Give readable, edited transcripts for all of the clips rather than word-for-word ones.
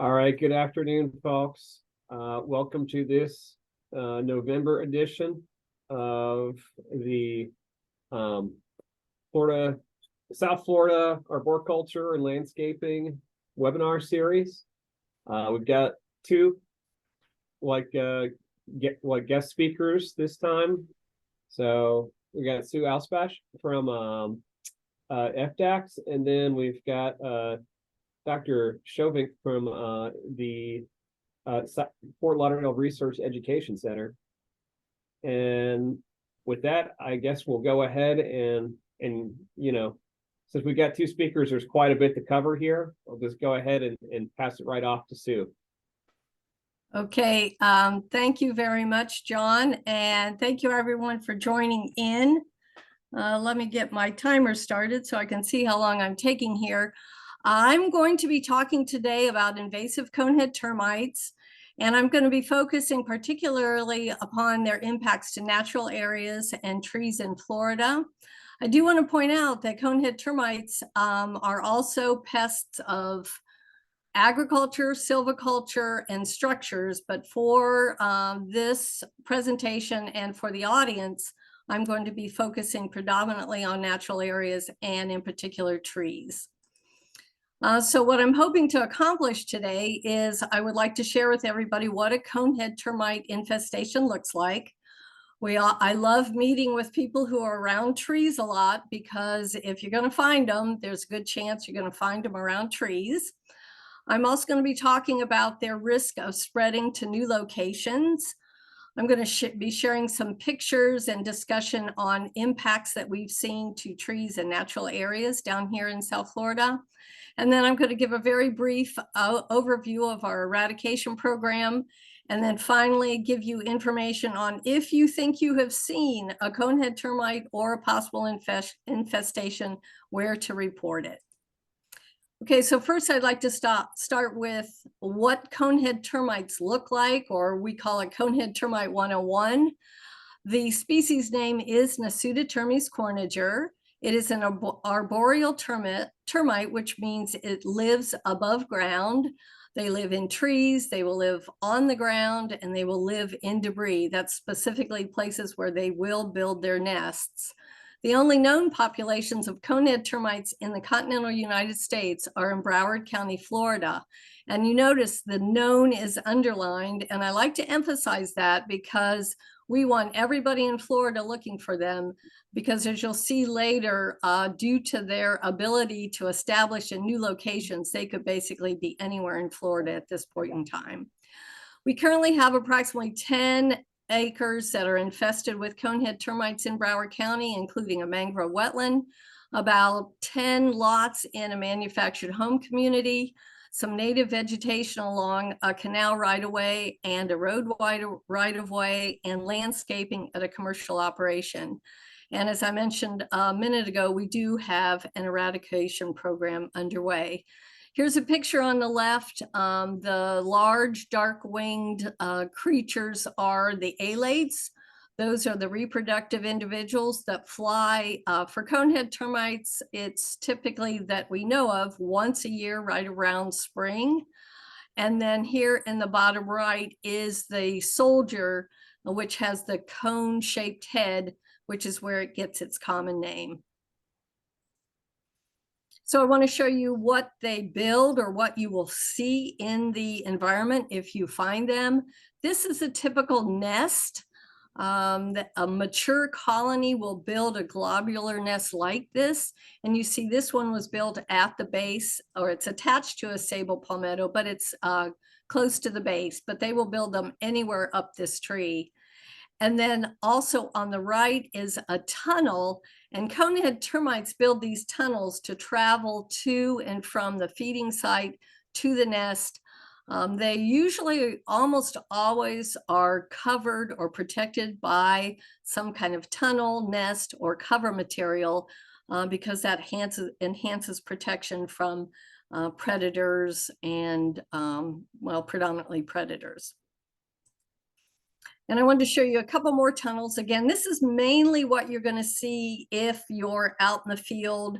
All right, good afternoon, folks. Welcome to this November edition of the Florida, South Florida Arboriculture and Landscaping webinar series. We've got two guest speakers this time. So we got Sue Alspach from FDAX, and then we've got Dr. Chouvenc from the Fort Lauderdale Research Education Center. And with that, I guess we'll go ahead and since we've got two speakers, there's quite a bit to cover here. I'll just go ahead and pass it right off to Sue. Okay, thank you very much, John, and thank you everyone for joining in. Let me get my timer started so I can see how long I'm taking here. I'm going to be talking today about invasive conehead termites, and I'm going to be focusing particularly upon their impacts to natural areas and trees in Florida. I do want to point out that conehead termites are also pests of agriculture, silviculture, and structures, but for this presentation and for the audience, I'm going to be focusing predominantly on natural areas and in particular trees. So what I'm hoping to accomplish today is I would like to share with everybody what a conehead termite infestation looks like. I love meeting with people who are around trees a lot, because if you're going to find them, there's a good chance you're going to find them around trees. I'm also going to be talking about their risk of spreading to new locations. I'm going to be sharing some pictures and discussion on impacts that we've seen to trees and natural areas down here in South Florida. And then I'm going to give a very brief overview of our eradication program. And then finally give you information on if you think you have seen a conehead termite or a possible infestation, where to report it. Okay, so first I'd like to start with what conehead termites look like, or we call it conehead termite 101. The species name is Nasutotermes corniger. It is an arboreal termite, which means it lives above ground. They live in trees, they will live on the ground, and they will live in debris. That's specifically places where they will build their nests. The only known populations of conehead termites in the continental United States are in Broward County, Florida. And you notice the known is underlined, and I like to emphasize that because we want everybody in Florida looking for them, because as you'll see later, due to their ability to establish in new locations, they could basically be anywhere in Florida at this point in time. We currently have approximately 10 acres that are infested with conehead termites in Broward County, including a mangrove wetland, about 10 lots in a manufactured home community, some native vegetation along a canal right-of-way and a road right-of-way, and landscaping at a commercial operation. And as I mentioned a minute ago, we do have an eradication program underway. Here's a picture on the left. The large dark-winged creatures are the alates. Those are the reproductive individuals that fly. For conehead termites, it's typically that we know of once a year, right around spring. And then here in the bottom right is the soldier, which has the cone-shaped head, which is where it gets its common name. So I want to show you what they build, or what you will see in the environment if you find them. This is a typical nest. A mature colony will build a globular nest like this. And you see this one was built at the base, or it's attached to a sable palmetto, but it's close to the base. But they will build them anywhere up this tree. And then also on the right is a tunnel, and conehead termites build these tunnels to travel to and from the feeding site to the nest. They usually almost always are covered or protected by some kind of tunnel, nest, or cover material, because that enhances protection from predators and, well, predominantly predators. And I wanted to show you a couple more tunnels. Again, this is mainly what you're going to see if you're out in the field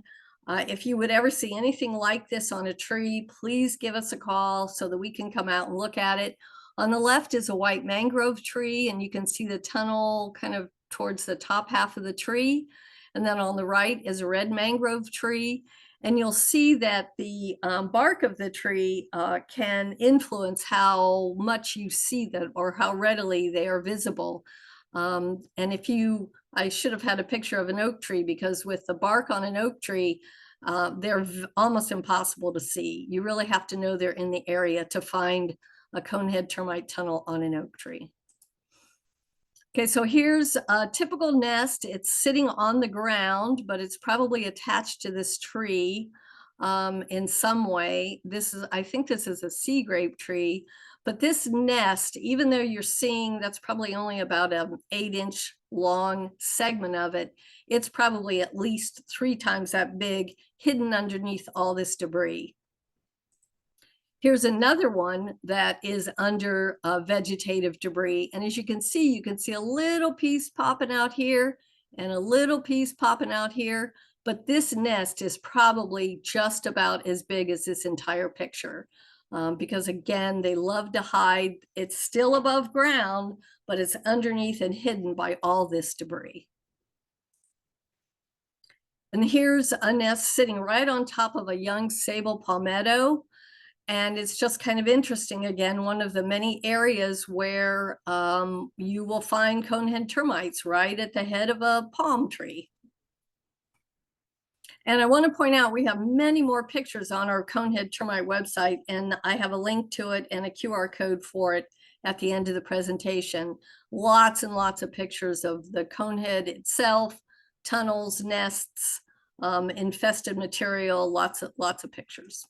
If you would ever see anything like this on a tree, please give us a call so that we can come out and look at it. On the left is a white mangrove tree, and you can see the tunnel kind of towards the top half of the tree. And then on the right is a red mangrove tree. And you'll see that the bark of the tree can influence how much you see them or how readily they are visible. And I should have had a picture of an oak tree, because with the bark on an oak tree, they're almost impossible to see. You really have to know they're in the area to find a conehead termite tunnel on an oak tree. Okay, so here's a typical nest. It's sitting on the ground, but it's probably attached to this tree in some way. I think this is a sea grape tree, but this nest, even though you're seeing that's probably only about an 8-inch long segment of it, it's probably at least 3 times that big, hidden underneath all this debris. Here's another one that is under vegetative debris. And as you can see a little piece popping out here and a little piece popping out here. But this nest is probably just about as big as this entire picture. Because again, they love to hide. It's still above ground, but it's underneath and hidden by all this debris. And here's a nest sitting right on top of a young sable palmetto. And it's just kind of interesting, again, one of the many areas where you will find conehead termites right at the head of a palm tree. And I want to point out we have many more pictures on our conehead termite website, and I have a link to it and a QR code for it at the end of the presentation. Lots and lots of pictures of the conehead itself, tunnels, nests, infested material, lots of pictures.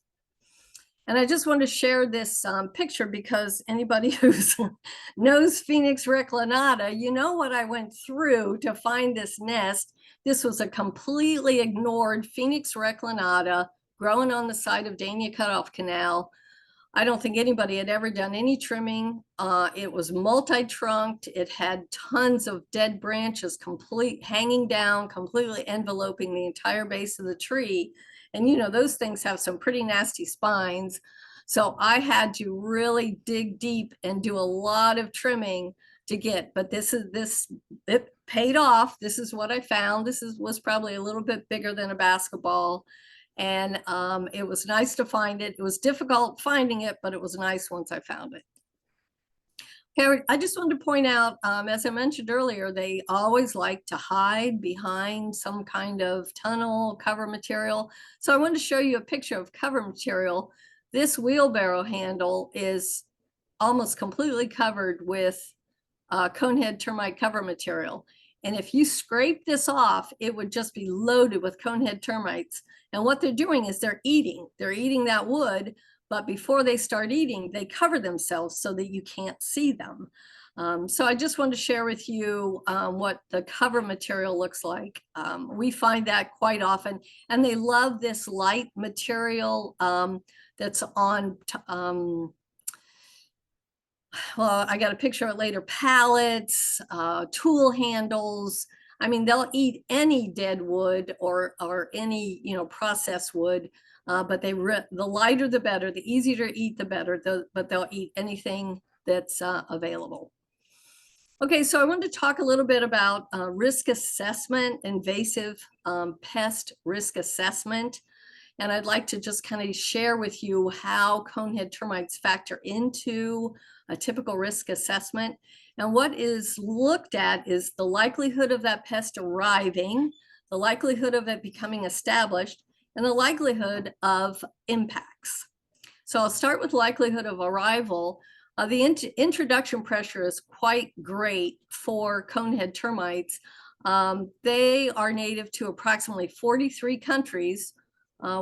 And I just want to share this picture because anybody who knows Phoenix reclinata, you know what I went through to find this nest. This was a completely ignored Phoenix reclinata growing on the side of Dania Cutoff Canal. I don't think anybody had ever done any trimming. It was multi-trunked. It had tons of dead branches hanging down, completely enveloping the entire base of the tree. And you know, those things have some pretty nasty spines. So I had to really dig deep and do a lot of trimming to get, but it paid off. This is what I found. Was probably a little bit bigger than a basketball. And it was nice to find it. It was difficult finding it, but it was nice once I found it. Okay, I just wanted to point out, as I mentioned earlier, they always like to hide behind some kind of tunnel cover material. So I wanted to show you a picture of cover material. This wheelbarrow handle is almost completely covered with conehead termite cover material. And if you scrape this off, it would just be loaded with conehead termites. And what they're doing is they're eating that wood. But before they start eating, they cover themselves so that you can't see them. So I just wanted to share with you what the cover material looks like. We find that quite often, and they love this light material that's on, well, I got a picture of it later, pallets, tool handles. I mean, they'll eat any dead wood or any, processed wood. But the lighter the better, the easier to eat the better, but they'll eat anything that's available. Okay, so I wanted to talk a little bit about risk assessment, invasive pest risk assessment. And I'd like to just kind of share with you how conehead termites factor into a typical risk assessment. And what is looked at is the likelihood of that pest arriving, the likelihood of it becoming established, and the likelihood of impacts. So I'll start with likelihood of arrival. The introduction pressure is quite great for conehead termites. They are native to approximately 43 countries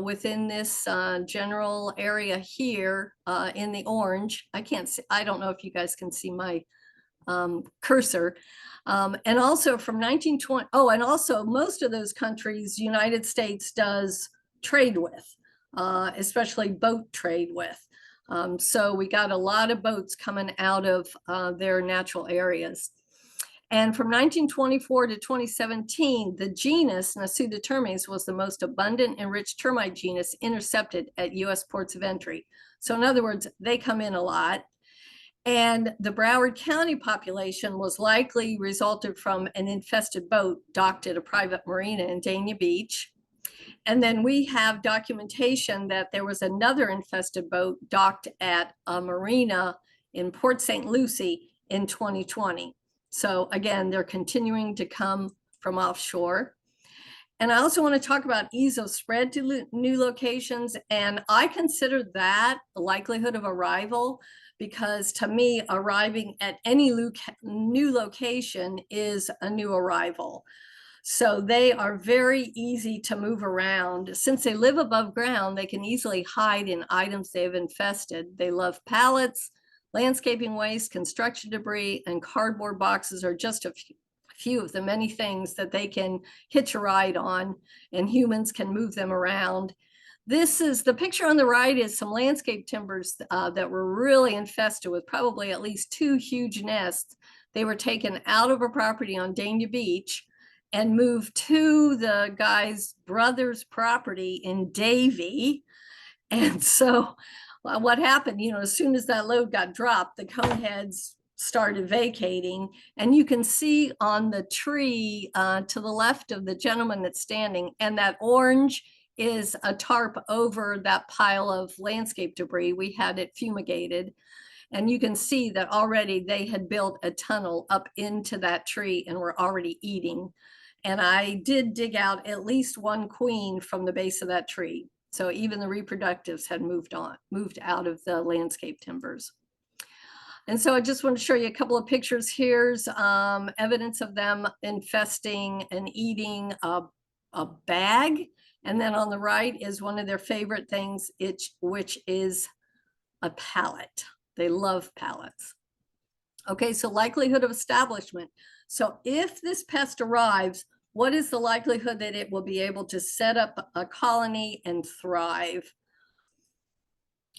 within this general area here in the orange. I can't see, I don't know if you guys can see my cursor. And also from 1920, and also most of those countries, United States does trade with, especially boat trade with. So we got a lot of boats coming out of their natural areas. And from 1924 to 2017, the genus Termites was the most abundant enriched termite genus intercepted at U.S. ports of entry. So in other words, they come in a lot. And the Broward County population was likely resulted from an infested boat docked at a private marina in Dania Beach. And then we have documentation that there was another infested boat docked at a marina in Port St. Lucie in 2020. So again, they're continuing to come from offshore. And I also want to talk about ease of spread to new locations. And I consider that the likelihood of arrival, because to me, arriving at any new location is a new arrival. So they are very easy to move around. Since they live above ground, they can easily hide in items they have infested. They love pallets, landscaping waste, construction debris, and cardboard boxes are just a few of the many things that they can hitch a ride on, and humans can move them around. This is the picture on the right is some landscape timbers that were really infested with probably at least 2 huge nests. They were taken out of a property on Dania Beach and moved to the guy's brother's property in Davie. And so what happened, as soon as that load got dropped, the coneheads started vacating. And you can see on the tree to the left of the gentleman that's standing, and that orange is a tarp over that pile of landscape debris. We had it fumigated. And you can see that already they had built a tunnel up into that tree and were already eating. And I did dig out at least 1 queen from the base of that tree. So even the reproductives had moved out of the landscape timbers. And so I just want to show you a couple of pictures. Here's evidence of them infesting and eating a bag. And then on the right is one of their favorite things, which is a pallet. They love pallets. Okay, so likelihood of establishment. So if this pest arrives, what is the likelihood that it will be able to set up a colony and thrive?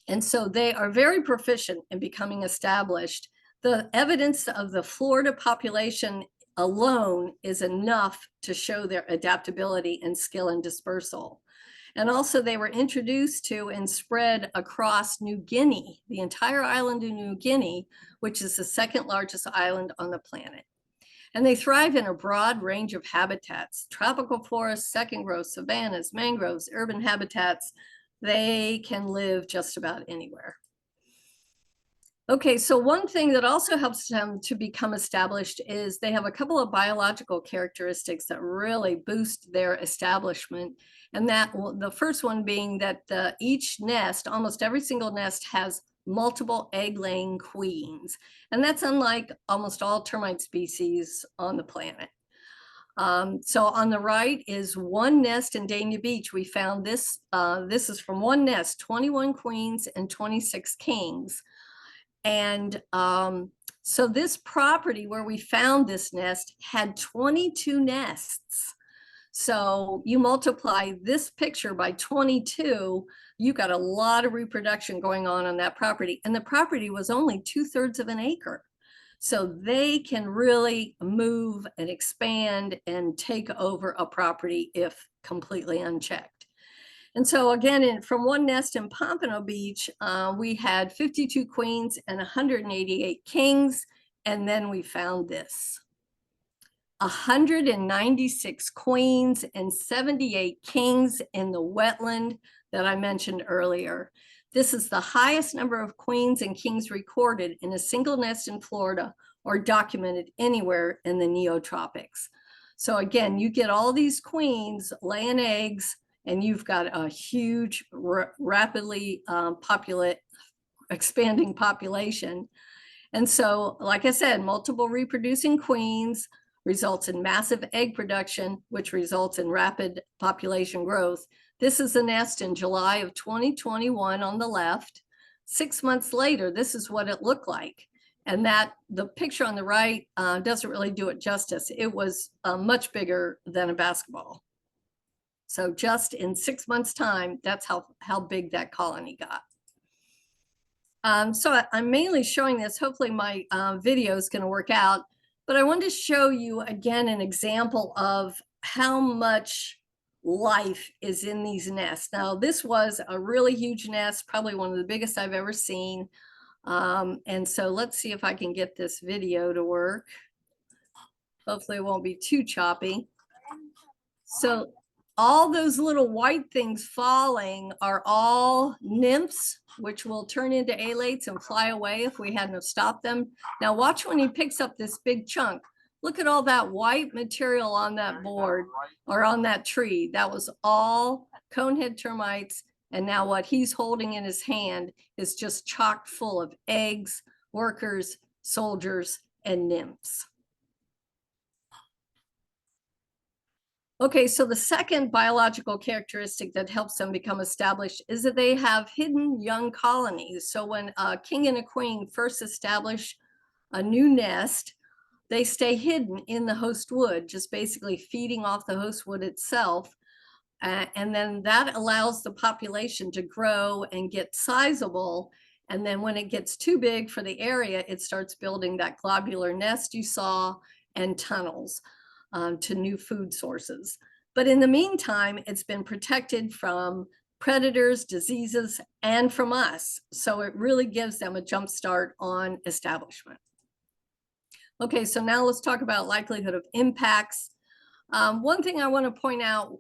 And so they are very proficient in becoming established. The evidence of the Florida population alone is enough to show their adaptability and skill in dispersal. And also they were introduced to and spread across New Guinea, the entire island of New Guinea, which is the 2nd largest island on the planet. And they thrive in a broad range of habitats: tropical forests, second growth, savannas, mangroves, urban habitats. They can live just about anywhere. Okay, so one thing that also helps them to become established is they have a couple of biological characteristics that really boost their establishment. And that the first one being that each nest, almost every single nest, has multiple egg-laying queens. And that's unlike almost all termite species on the planet. So on the right is one nest in Dania Beach. We found this. This is from one nest, 21 queens and 26 kings. And so this property where we found this nest had 22 nests. So you multiply this picture by 22, you got a lot of reproduction going on that property. And the property was only 2/3 of an acre. So they can really move and expand and take over a property if completely unchecked. And so again, from one nest in Pompano Beach, we had 52 queens and 188 kings. And then we found this: 196 queens and 78 kings in the wetland that I mentioned earlier. This is the highest number of queens and kings recorded in a single nest in Florida or documented anywhere in the neotropics. So again, you get all these queens laying eggs, and you've got a huge, rapidly expanding population. And so, like I said, multiple reproducing queens results in massive egg production, which results in rapid population growth. This is the nest in July of 2021 on the left. 6 months later, this is what it looked like. And that the picture on the right doesn't really do it justice. It was much bigger than a basketball. So just in 6 months' time, that's how big that colony got. So I'm mainly showing this. Hopefully my video is going to work out. But I wanted to show you again an example of how much life is in these nests. Now, this was a really huge nest, probably one of the biggest I've ever seen. And so let's see if I can get this video to work. Hopefully it won't be too choppy. So all those little white things falling are all nymphs, which will turn into alates and fly away if we hadn't have stopped them. Now watch when he picks up this big chunk. Look at all that white material on that board or on that tree. That was all conehead termites. And now what he's holding in his hand is just chock full of eggs, workers, soldiers, and nymphs. Okay, so the second biological characteristic that helps them become established is that they have hidden young colonies. So when a king and a queen first establish a new nest, they stay hidden in the host wood, just basically feeding off the host wood itself. And then that allows the population to grow and get sizable. And then when it gets too big for the area, it starts building that globular nest you saw and tunnels to new food sources. But in the meantime, it's been protected from predators, diseases, and from us. So it really gives them a jump start on establishment. Okay, so now let's talk about likelihood of impacts. One thing I want to point out,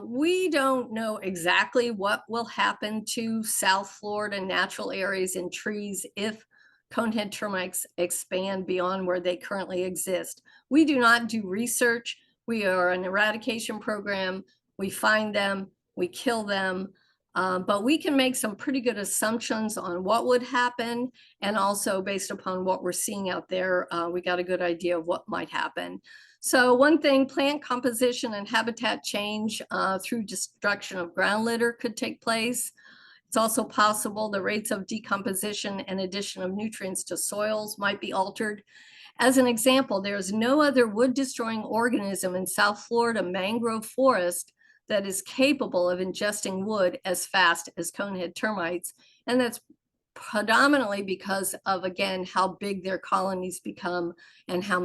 we don't know exactly what will happen to South Florida natural areas and trees if conehead termites expand beyond where they currently exist. We do not do research. We are an eradication program. We find them, we kill them, but we can make some pretty good assumptions on what would happen. And also based upon what we're seeing out there, we got a good idea of what might happen. So one thing, plant composition and habitat change through destruction of ground litter could take place. It's also possible the rates of decomposition and addition of nutrients to soils might be altered. As an example, there's no other wood-destroying organism in South Florida mangrove forest that is capable of ingesting wood as fast as conehead termites. And that's predominantly because of, again, how big their colonies become and how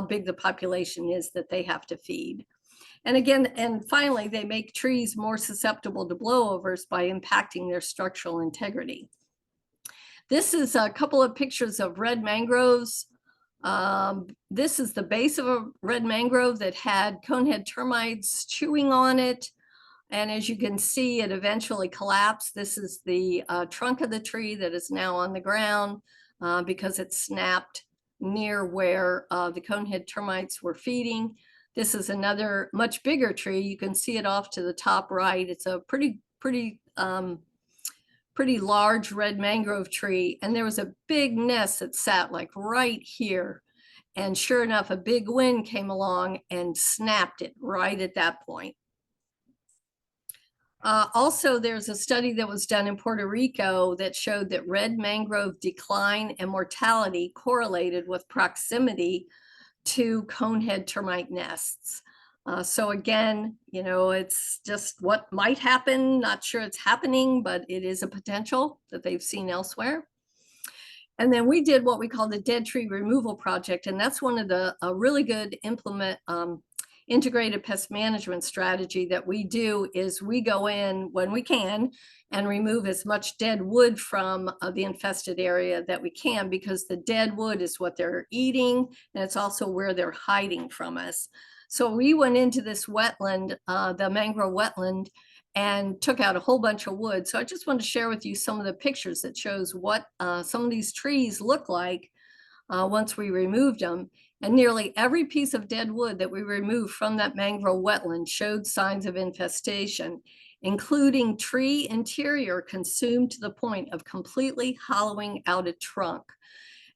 big the population is that they have to feed. And again, and finally, they make trees more susceptible to blowovers by impacting their structural integrity. This is a couple of pictures of red mangroves. This is the base of a red mangrove that had conehead termites chewing on it. And as you can see, it eventually collapsed. This is the trunk of the tree that is now on the ground because it snapped near where the conehead termites were feeding. This is another much bigger tree. You can see it off to the top right. It's a pretty large red mangrove tree. And there was a big nest that sat like right here. And sure enough, a big wind came along and snapped it right at that point. Also, there's a study that was done in Puerto Rico that showed that red mangrove decline and mortality correlated with proximity to conehead termite nests. So again, you know, it's just what might happen. Not sure it's happening, but it is a potential that they've seen elsewhere. And then we did what we call the dead tree removal project. And that's one of the really good integrated pest management strategy that we do is we go in when we can and remove as much dead wood from the infested area that we can, because the dead wood is what they're eating and it's also where they're hiding from us. So we went into this wetland, the mangrove wetland, and took out a whole bunch of wood. So I just want to share with you some of the pictures that shows what some of these trees look like once we removed them. And nearly every piece of dead wood that we removed from that mangrove wetland showed signs of infestation, including tree interior consumed to the point of completely hollowing out a trunk.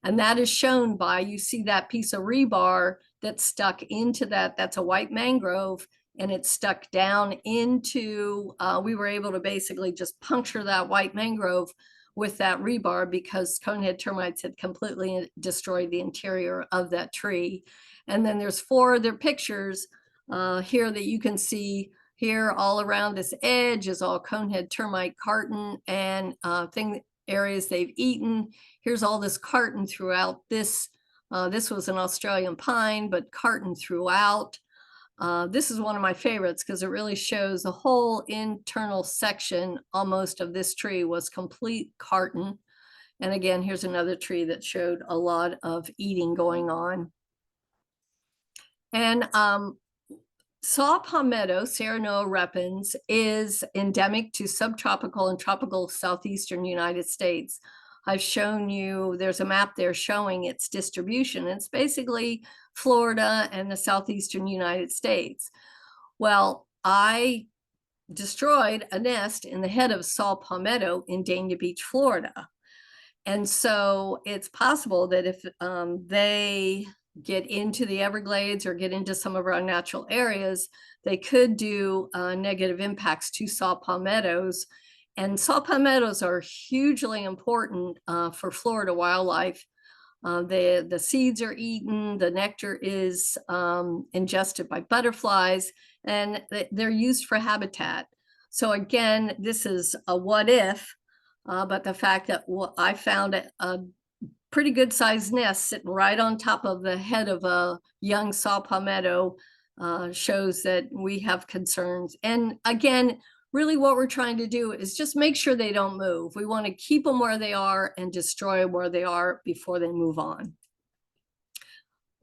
And that is shown by, you see that piece of rebar that's stuck into that, that's a white mangrove, and it's stuck down into, we were able to basically just puncture that white mangrove with that rebar because conehead termites had completely destroyed the interior of that tree. And then there's 4 other pictures here that you can see here. All around this edge is all conehead termite carton and areas they've eaten. Here's all this carton throughout this This was an Australian pine, but carton throughout. This is one of my favorites because it really shows the whole internal section almost of this tree was complete carton. And again, here's another tree that showed a lot of eating going on. And saw palmetto, Serranoa repens, is endemic to subtropical and tropical southeastern United States. I've shown you, there's a map there showing its distribution. It's basically Florida and the southeastern United States. Well, I destroyed a nest in the head of saw palmetto in Dania Beach, Florida. And so it's possible that if they get into the Everglades or get into some of our natural areas, they could do negative impacts to saw palmettos. And saw palmettos are hugely important for Florida wildlife. The seeds are eaten, the nectar is ingested by butterflies, and they're used for habitat. So again, this is a what if, but the fact that I found a pretty good sized nest sitting right on top of the head of a young saw palmetto shows that we have concerns. And again, really what we're trying to do is just make sure they don't move. We want to keep them where they are and destroy them where they are before they move on.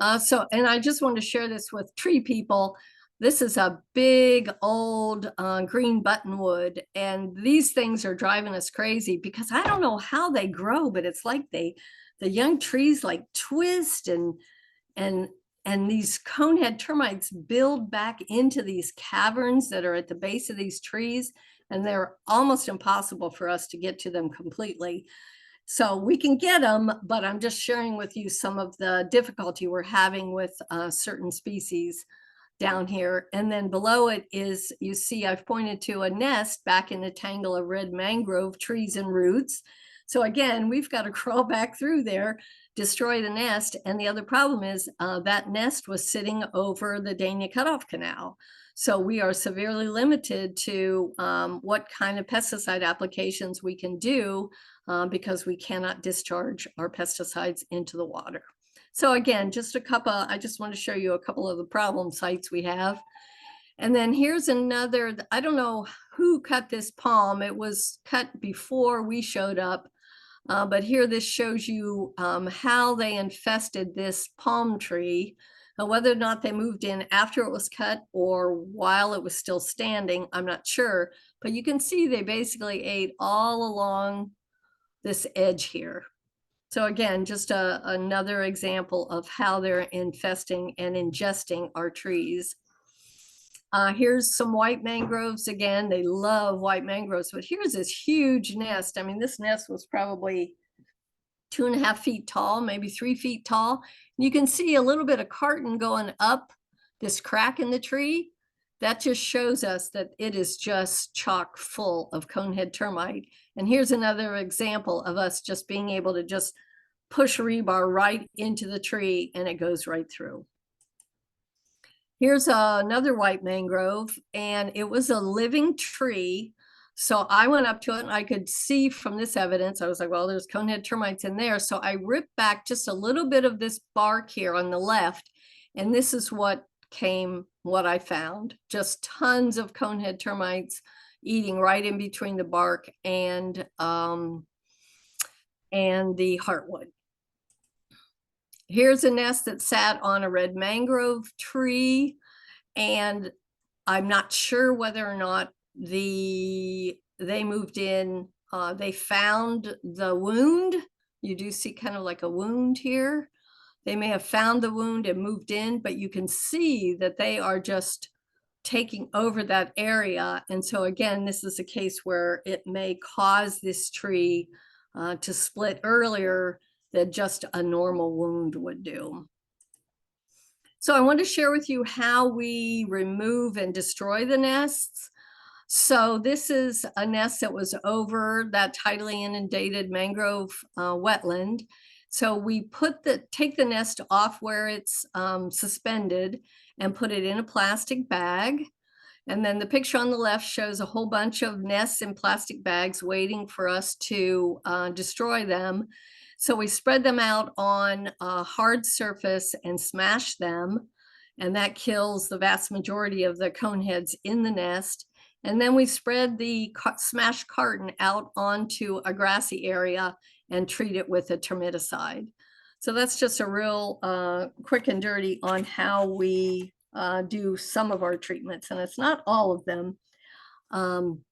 And I just want to share this with tree people. This is a big old green buttonwood, and these things are driving us crazy because I don't know how they grow, but it's like the young trees like twist and these conehead termites build back into these caverns that are at the base of these trees, and they're almost impossible for us to get to them completely. So we can get them, but I'm just sharing with you some of the difficulty we're having with certain species down here. And then below it is, you see, I've pointed to a nest back in a tangle of red mangrove trees and roots. So again, we've got to crawl back through there, destroy the nest. And the other problem is that nest was sitting over the Dania Cutoff Canal. So we are severely limited to what kind of pesticide applications we can do because we cannot discharge our pesticides into the water. So again, just I just want to show you a couple of the problem sites we have. And then here's another, I don't know who cut this palm. It was cut before we showed up. But here this shows you how they infested this palm tree. Whether or not they moved in after it was cut or while it was still standing, I'm not sure. But you can see they basically ate all along this edge here. So again, just another example of how they're infesting and ingesting our trees. Here's some white mangroves. Again, they love white mangroves, but here's this huge nest. I mean, this nest was probably 2.5 feet tall, maybe 3 feet tall. You can see a little bit of carton going up this crack in the tree. That just shows us that it is just chock full of conehead termite. And here's another example of us just being able to just push rebar right into the tree and it goes right through. Here's another white mangrove, and it was a living tree. So I went up to it and I could see from this evidence, I was like, well, there's conehead termites in there. So I ripped back just a little bit of this bark here on the left. And this is what I found, just tons of conehead termites eating right in between the bark and the heartwood. Here's a nest that sat on a red mangrove tree, and I'm not sure whether or not they moved in. They found the wound. You do see kind of like a wound here. They may have found the wound and moved in, but you can see that they are just taking over that area. And so again, this is a case where it may cause this tree to split earlier than just a normal wound would do. So I want to share with you how we remove and destroy the nests. So this is a nest that was over that tidally inundated mangrove wetland. So we take the nest off where it's suspended and put it in a plastic bag. And then the picture on the left shows a whole bunch of nests in plastic bags waiting for us to destroy them. So we spread them out on a hard surface and smash them, and that kills the vast majority of the coneheads in the nest. And then we spread the smashed carton out onto a grassy area and treat it with a termiticide. So that's just a real quick and dirty on how we do some of our treatments, and it's not all of them.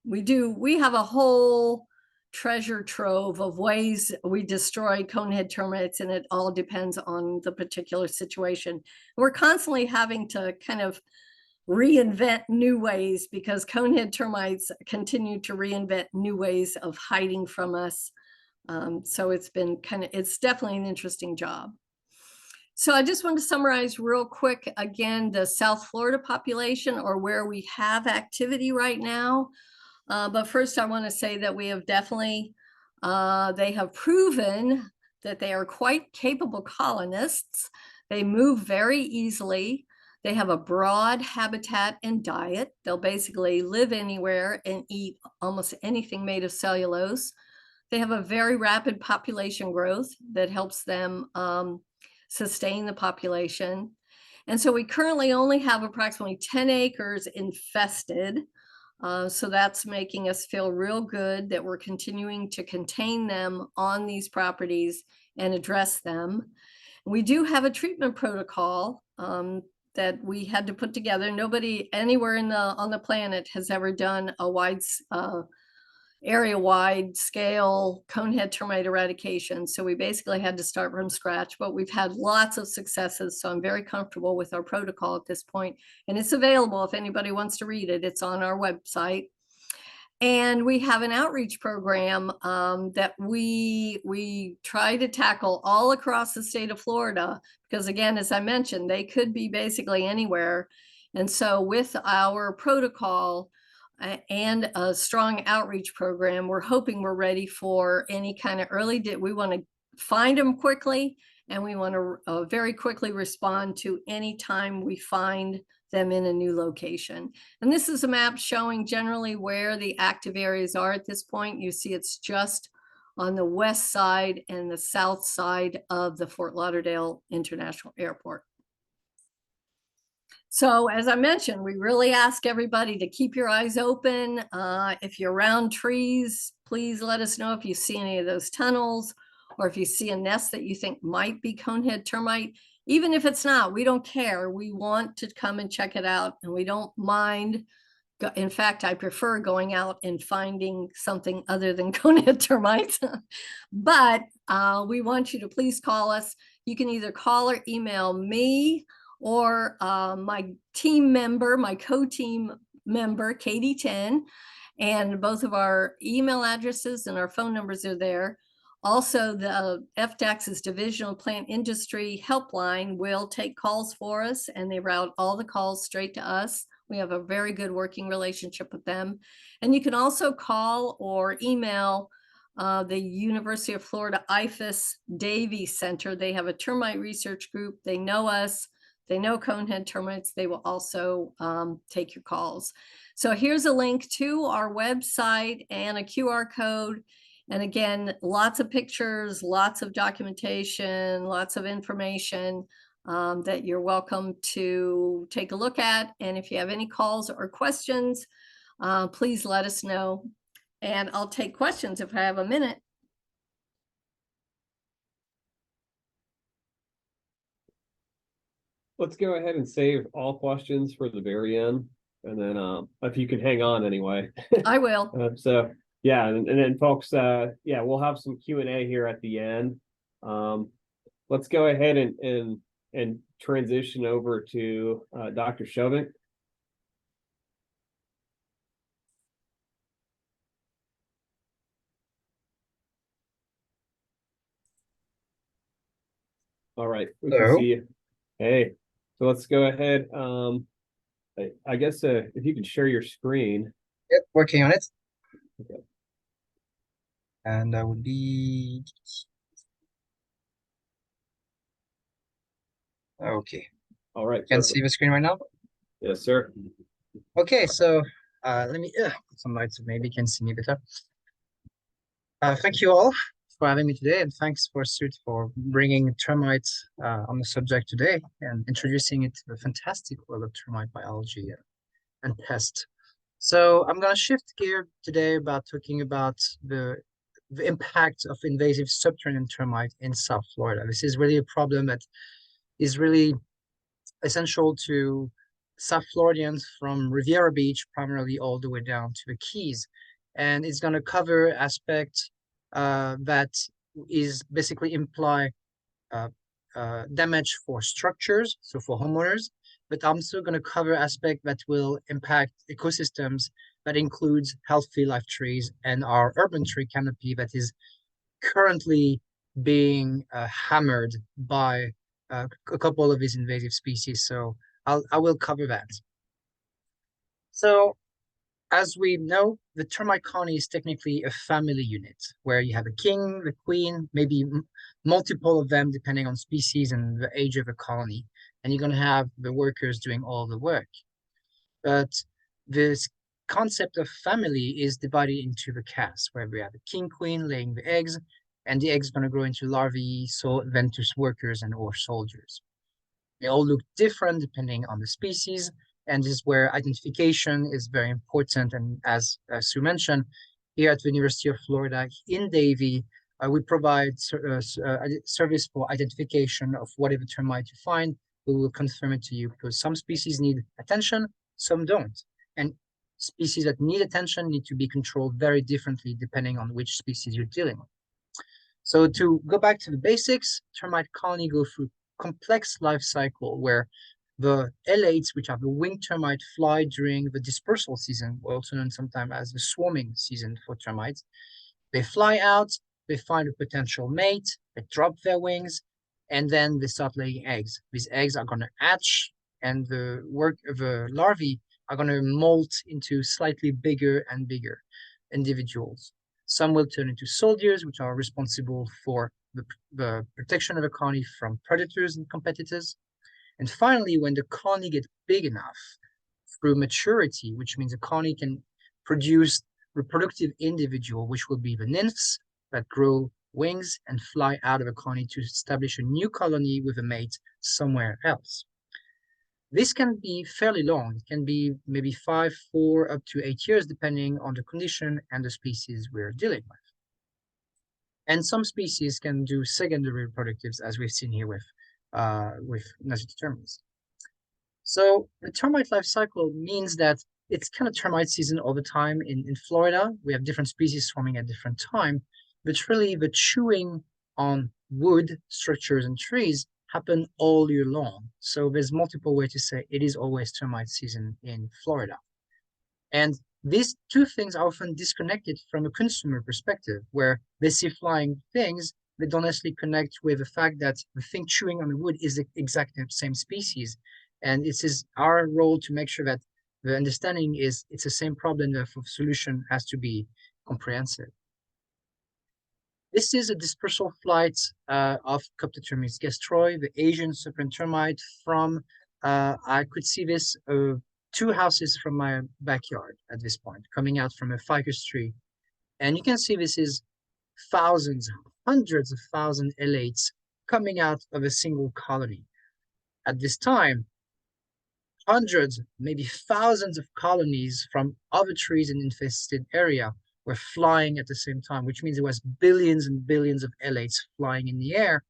We have a whole treasure trove of ways we destroy conehead termites, and it all depends on the particular situation. We're constantly having to kind of reinvent new ways because conehead termites continue to reinvent new ways of hiding from us. So it's definitely an interesting job. So I just want to summarize real quick again the South Florida population, or where we have activity right now. But first I want to say that we have definitely, they have proven that they are quite capable colonists. They move very easily. They have a broad habitat and diet. They'll basically live anywhere and eat almost anything made of cellulose. They have a very rapid population growth that helps them sustain the population. And so we currently only have approximately 10 acres infested. So that's making us feel real good that we're continuing to contain them on these properties and address them. We do have a treatment protocol that we had to put together. Nobody anywhere on the planet has ever done a area-wide scale conehead termite eradication. So we basically had to start from scratch, but we've had lots of successes. So I'm very comfortable with our protocol at this point, and it's available if anybody wants to read it. It's on our website. And we have an outreach program that we try to tackle all across the state of Florida, because again, as I mentioned, they could be basically anywhere. And so with our protocol and a strong outreach program, we're hoping we're ready for any kind of we want to find them quickly, and we want to very quickly respond to any time we find them in a new location. And this is a map showing generally where the active areas are at this point. You see it's just on the west side and the south side of the Fort Lauderdale International Airport. So as I mentioned, we really ask everybody to keep your eyes open. If you're around trees, please let us know if you see any of those tunnels, or if you see a nest that you think might be conehead termite. Even if it's not, we don't care. We want to come and check it out, and we don't mind. In fact, I prefer going out and finding something other than conehead termites. But we want you to please call us. You can either call or email me or my team member, my co-team member, Katie 10, and both of our email addresses and our phone numbers are there. Also, the FDACS's Divisional Plant Industry Helpline will take calls for us, and they route all the calls straight to us. We have a very good working relationship with them. And you can also call or email the University of Florida IFAS Davies Center. They have a termite research group. They know us. They know conehead termites. They will also take your calls. So here's a link to our website and a QR code. And again, lots of pictures, lots of documentation, lots of information that you're welcome to take a look at. And if you have any calls or questions, please let us know. And I'll take questions if I have a minute. Let's go ahead and save all questions for the very end. And then if you can hang on anyway. I will. So yeah, and then folks, yeah, we'll have some Q&A here at the end. Let's go ahead and transition over to Dr. Chouvenc. All right, we can see you. Hey, so let's go ahead. I guess if you can share your screen. Yep, working on it. Okay. And that would be okay. All right. Can see the screen right now? Yes, sir. Okay, so let me put some lights so maybe you can see me better. Thank you all for having me today, and thanks for Sud for bringing termites on the subject today and introducing it to the fantastic world of termite biology and pest. So I'm going to shift gear today about talking about the impact of invasive subterranean termite in South Florida. This is really a problem that is really essential to South Floridians from Riviera Beach, primarily all the way down to the Keys. And it's going to cover aspects that is basically imply damage for structures, so for homeowners, but I'm also going to cover aspects that will impact ecosystems that includes healthy life trees and our urban tree canopy that is currently being hammered by a couple of these invasive species. So I will cover that. So as we know, the termite colony is technically a family unit where you have a king, the queen, maybe multiple of them depending on species and the age of the colony. And you're going to have the workers doing all the work. But this concept of family is divided into the caste, where we have a king, queen laying the eggs, and the eggs going to grow into larvae, so then to workers and or soldiers. They all look different depending on the species, and this is where identification is very important. And as Sue mentioned, here at the University of Florida in Davie, we provide service for identification of whatever termite you find. We will confirm it to you because some species need attention, some don't. And species that need attention need to be controlled very differently depending on which species you're dealing with. So to go back to the basics, termite colony go through complex life cycle where the elates, which are the winged termite, fly during the dispersal season, also known sometimes as the swarming season for termites. They fly out, they find a potential mate, they drop their wings, and then they start laying eggs. These eggs are going to hatch, and the larvae are going to molt into slightly bigger and bigger individuals. Some will turn into soldiers, which are responsible for the protection of a colony from predators and competitors. And finally, when the colony gets big enough through maturity, which means a colony can produce reproductive individual, which will be the nymphs that grow wings and fly out of a colony to establish a new colony with a mate somewhere else. This can be fairly long. It can be maybe 5, 4, up to 8 years, depending on the condition and the species we're dealing with. And some species can do secondary reproductives, as we've seen here with Invasive termites. So the termite life cycle means that it's kind of termite season all the time in Florida. We have different species swarming at different time, but really the chewing on wood, structures, and trees happen all year long. So there's multiple ways to say it is always termite season in Florida. And these two things are often disconnected from a consumer perspective, where they see flying things, they don't necessarily connect with the fact that the thing chewing on the wood is the exact same species. And it is our role to make sure that the understanding is it's the same problem, therefore solution has to be comprehensive. This is a dispersal flight of Termites gastroi, the Asian serpent termite from, I could see this 2 houses from my backyard at this point, coming out from a ficus tree. And you can see this is thousands, hundreds of thousands elates coming out of a single colony. At this time, hundreds, maybe thousands of colonies from other trees in infested area were flying at the same time, which means there was billions and billions of elates flying in the air.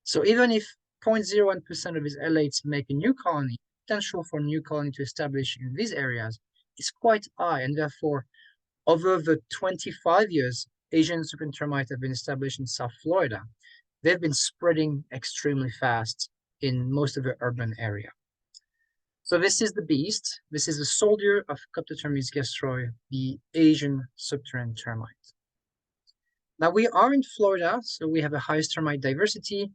So even if 0.01% of these elates make a new colony, potential for a new colony to establish in these areas is quite high, and therefore over the 25 years Asian serpent termites have been established in South Florida, they've been spreading extremely fast in most of the urban area. So this is the beast. This is a soldier of Termites gastroi, the Asian subterranean termite. Now we are in Florida, so we have the highest termite diversity.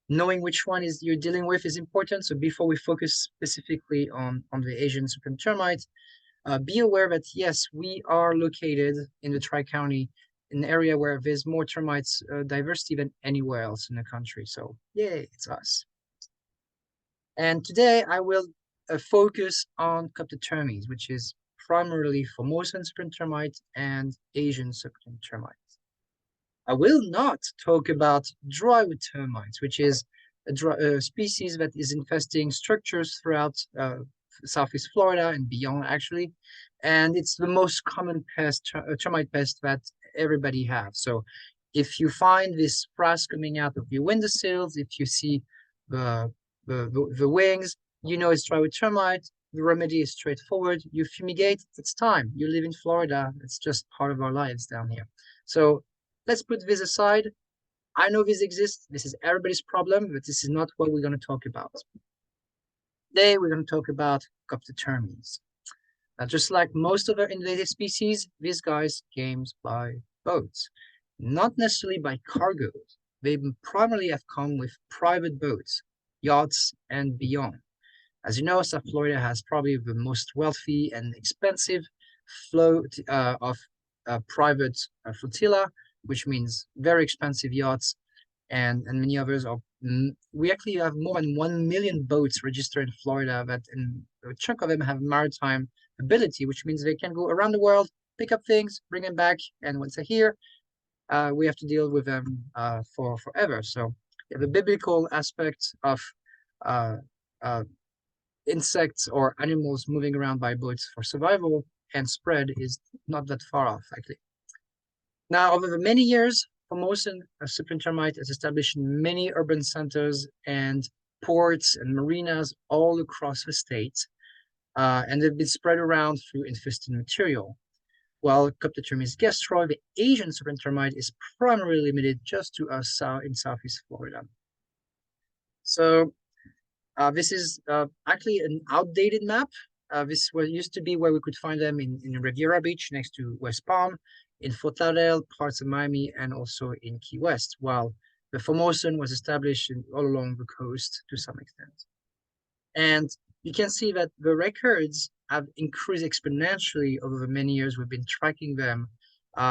Knowing which one is you're dealing with is important. So before we focus specifically on the Asian subterranean termite, be aware that yes, we are located in the Tri-County, an area where there's more termites diversity than anywhere else in the country. So yay, it's us. And today I will focus on Termites, which is primarily Formosan serpent termite and Asian serpent termite. I will not talk about drywood termites, which is a species that is infesting structures throughout Southeast Florida and beyond, actually. And it's the most common pest, termite pest that everybody have. So if you find this frass coming out of your windowsills, if you see the wings, you know it's drywood termite. The remedy is straightforward. You fumigate, it's time. You live in Florida. It's just part of our lives down here. So let's put this aside. I know this exists. This is everybody's problem, but this is not what we're going to talk about. Today, we're going to talk about Termites. Now, just like most other invasive species, these guys came by boats, not necessarily by cargoes. They primarily have come with private boats, yachts, and beyond. As you know, South Florida has probably the most wealthy and expensive float of private flotilla, which means very expensive yachts, and many others are. We actually have more than 1 million boats registered in Florida that, and a chunk of them have maritime ability, which means they can go around the world, pick up things, bring them back, and once they're here, we have to deal with them for forever. So the biblical aspect of insects or animals moving around by boats for survival and spread is not that far off, actually. Now, over the many years, Formosan cyprian termite has established many urban centers and ports and marinas all across the state, and they've been spread around through infested material. While Termites gastroi, the Asian cyprian termite, is primarily limited just to us in Southeast Florida. So this is actually an outdated map. This used to be where we could find them in Riviera Beach next to West Palm, in Fort Lauderdale, parts of Miami, and also in Key West, while the Formosan was established all along the coast to some extent. And you can see that the records have increased exponentially over the many years we've been tracking them.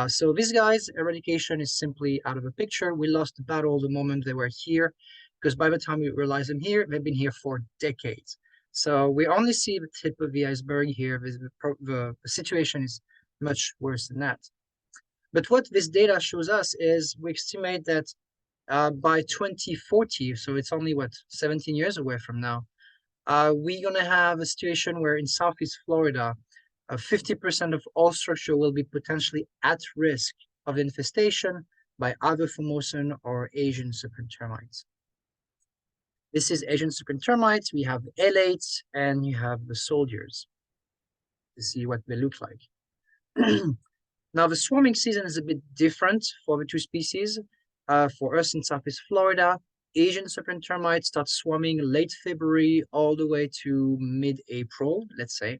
So these guys, eradication is simply out of the picture. We lost the battle the moment they were here, because by the time we realize them here, they've been here for decades. So we only see the tip of the iceberg here. The situation is much worse than that. But what this data shows us is we estimate that by 2040, so it's only, 17 years away from now, we're going to have a situation where in Southeast Florida, 50% of all structure will be potentially at risk of infestation by either Formosan or Asian cyprian termites. This is Asian cyprian termites. We have the alates and you have the soldiers to see what they look like. Now, the swarming season is a bit different for the two species. For us in Southeast Florida, Asian cyprian termites start swarming late February all the way to mid-April, let's say.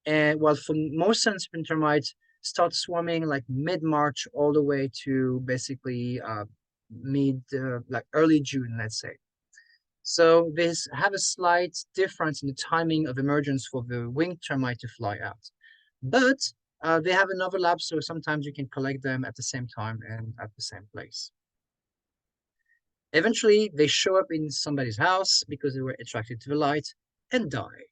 And while Formosan cyprian termites start swarming like mid-March all the way to basically like early June, let's say. So they have a slight difference in the timing of emergence for the winged termite to fly out. But they have an overlap, so sometimes you can collect them at the same time and at the same place. Eventually, they show up in somebody's house because they were attracted to the light and die,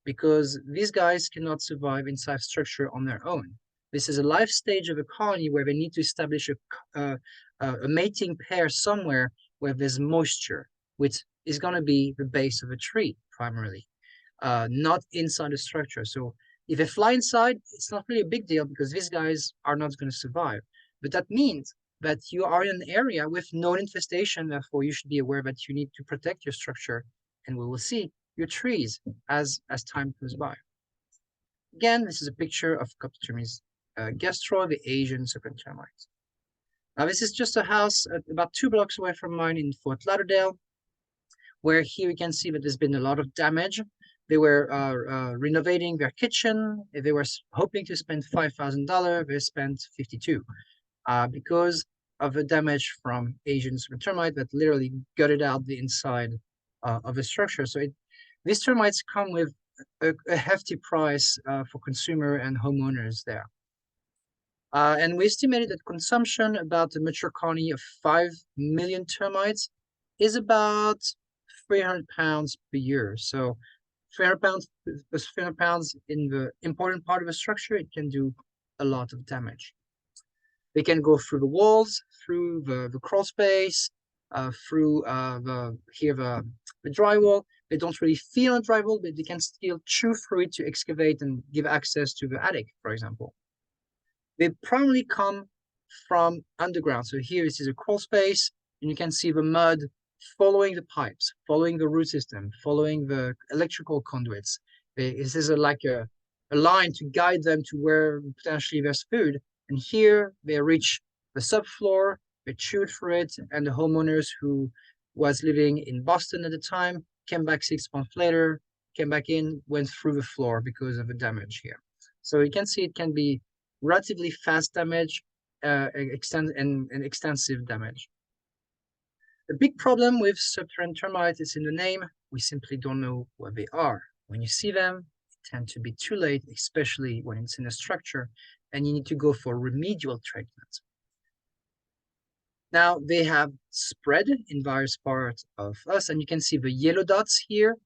because these guys cannot survive inside structure on their own. This is a life stage of a colony where they need to establish a mating pair somewhere where there's moisture, which is going to be the base of a tree primarily, not inside the structure. So if they fly inside, it's not really a big deal because these guys are not going to survive. But that means that you are in an area with known infestation, therefore you should be aware that you need to protect your structure, and we will see your trees as time goes by. Again, this is a picture of Termites gastroi, the Asian cyprian termite. Now, this is just a house about 2 blocks away from mine in Fort Lauderdale, where here you can see that there's been a lot of damage. They were renovating their kitchen. They were hoping to spend $5,000. They spent $52,000 because of the damage from Asian cyprian termite that literally gutted out the inside of the structure. So these termites come with a hefty price for consumer and homeowners there. And we estimated that consumption about a mature colony of 5 million termites is about 300 pounds per year. So 300 pounds plus 300 pounds in the important part of the structure, it can do a lot of damage. They can go through the walls, through the crawl space, through the drywall. They don't really feel on drywall, but they can still chew through it to excavate and give access to the attic, for example. They primarily come from underground. So here this is a crawl space, and you can see the mud following the pipes, following the root system, following the electrical conduits. This is like a line to guide them to where potentially there's food. And here they reach the subfloor, they chewed through it, and the homeowners who was living in Boston at the time came back 6 months later, came back in, went through the floor because of the damage here. So you can see it can be relatively fast damage, extensive damage. The big problem with subterranean termites is in the name. We simply don't know what they are. When you see them, it tends to be too late, especially when it's in a structure, and you need to go for remedial treatment. Now, they have spread in various parts of us, and you can see the yellow dots here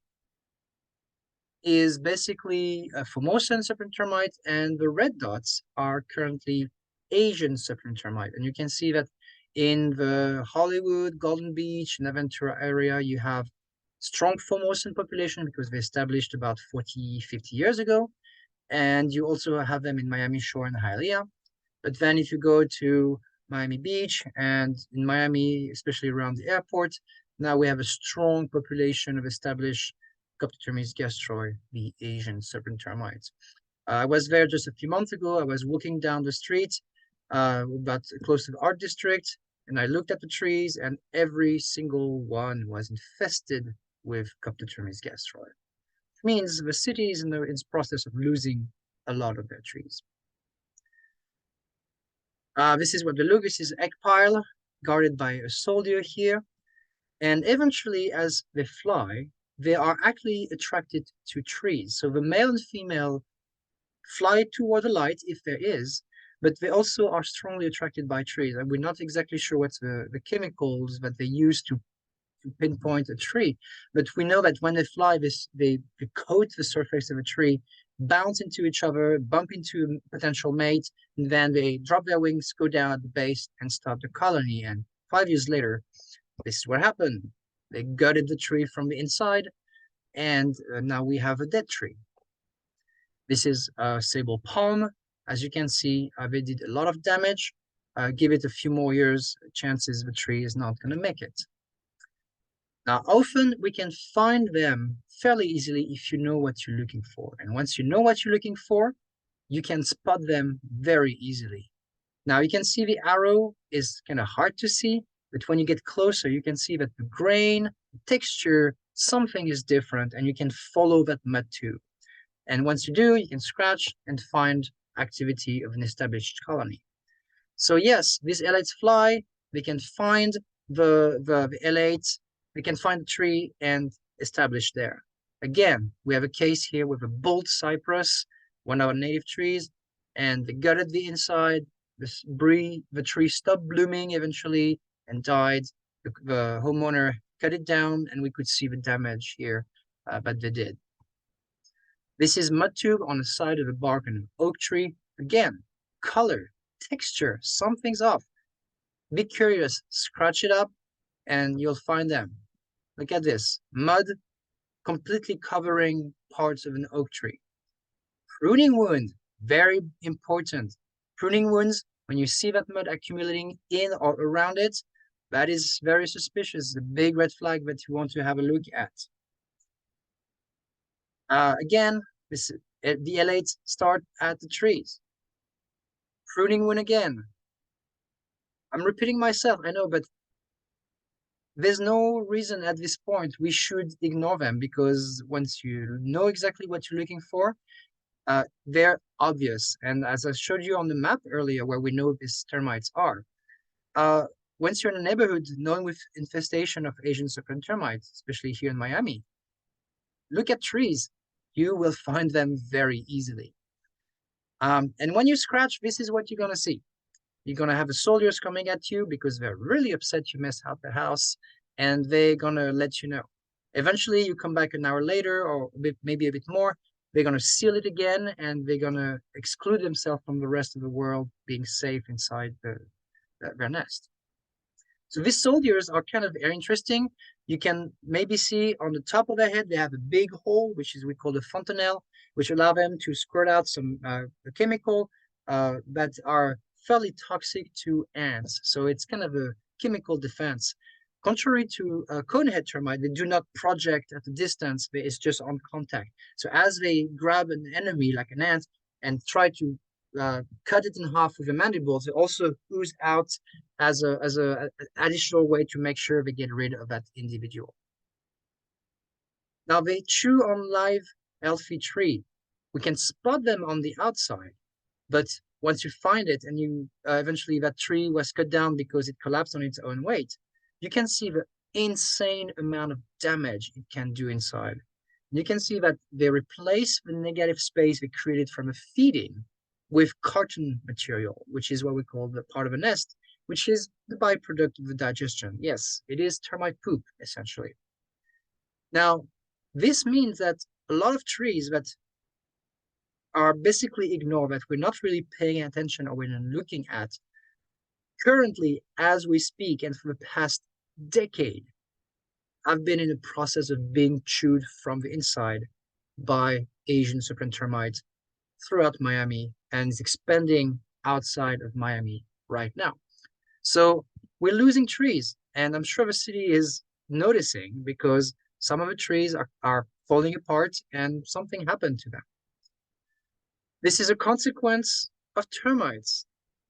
is basically Formosan subterranean termite, and the red dots are currently Asian subterranean termite. And you can see that in the Hollywood, Golden Beach, and Aventura area, you have strong Formosan population because they established about 40, 50 years ago. And you also have them in Miami Shore and Hialeah. But then if you go to Miami Beach and in Miami, especially around the airport, now we have a strong population of established Coptotermes gastroi, the Asian subterranean termites. I was there just a few months ago. I was walking down the street, about close to the art district, and I looked at the trees, and every single one was infested with Coptotermes gastroi. It means the city is in the process of losing a lot of their trees. This is what they look. This is egg pile guarded by a soldier here, and eventually, as they fly, they are actually attracted to trees. So the male and female fly toward the light if there is, but they also are strongly attracted by trees. And we're not exactly sure what's the chemicals that they use to pinpoint a tree, but we know that when they fly, they coat the surface of a tree, bounce into each other, bump into a potential mate, and then they drop their wings, go down at the base, and start the colony. And 5 years later, this is what happened. They gutted the tree from the inside, and now we have a dead tree. This is a sable palm. As you can see, they did a lot of damage. Give it a few more years, chances the tree is not going to make it. Now, often we can find them fairly easily if you know what you're looking for. And once you know what you're looking for, you can spot them very easily. Now, you can see the arrow is kind of hard to see, but when you get closer, you can see that the grain, the texture, something is different, and you can follow that mud too. And once you do, you can scratch and find activity of an established colony. So yes, these L8s fly, they can find the L8, they can find the tree and establish there. Again, we have a case here with a bolt cypress, one of our native trees, and they gutted the inside, the tree stopped blooming eventually and died. The homeowner cut it down, and we could see the damage here, but they did. This is mud tube on the side of the bark on an oak tree. Again, color, texture, something's off. Be curious, scratch it up, and you'll find them. Look at this, mud completely covering parts of an oak tree. Pruning wound, very important. Pruning wounds, when you see that mud accumulating in or around it, that is very suspicious, a big red flag that you want to have a look at. Again, the L8s start at the trees. Pruning wound again. I'm repeating myself, I know, but there's no reason at this point we should ignore them, because once you know exactly what you're looking for, they're obvious. And as I showed you on the map earlier, where we know these termites are, once you're in a neighborhood known with infestation of Asian subterranean termites, especially here in Miami, look at trees. You will find them very easily. And when you scratch, this is what you're going to see. You're going to have the soldiers coming at you because they're really upset you messed up the house, and they're going to let you know. Eventually, you come back an hour later, or maybe a bit more, they're going to seal it again, and they're going to exclude themselves from the rest of the world, being safe inside their nest. So these soldiers are kind of very interesting. You can maybe see on the top of their head, they have a big hole, which is we call the fontanelle, which allow them to squirt out some chemical that are fairly toxic to ants. So it's kind of a chemical defense. Contrary to conehead termite, they do not project at a distance, it's just on contact. So as they grab an enemy like an ant and try to cut it in half with the mandibles, it also ooze out as a additional way to make sure they get rid of that individual. Now they chew on live healthy tree. We can spot them on the outside, but once you find it and you eventually that tree was cut down because it collapsed on its own weight, you can see the insane amount of damage it can do inside. You can see that they replace the negative space they created from a feeding with carton material, which is what we call the part of a nest, which is the byproduct of the digestion. Yes, it is termite poop, essentially. Now, this means that a lot of trees that are basically ignored, that we're not really paying attention or we're not looking at, currently, as we speak, and for the past decade, I've been in the process of being chewed from the inside by Asian serpent termites throughout Miami, and is expanding outside of Miami right now. So we're losing trees, and I'm sure the city is noticing because some of the trees are falling apart and something happened to them. This is a consequence of termites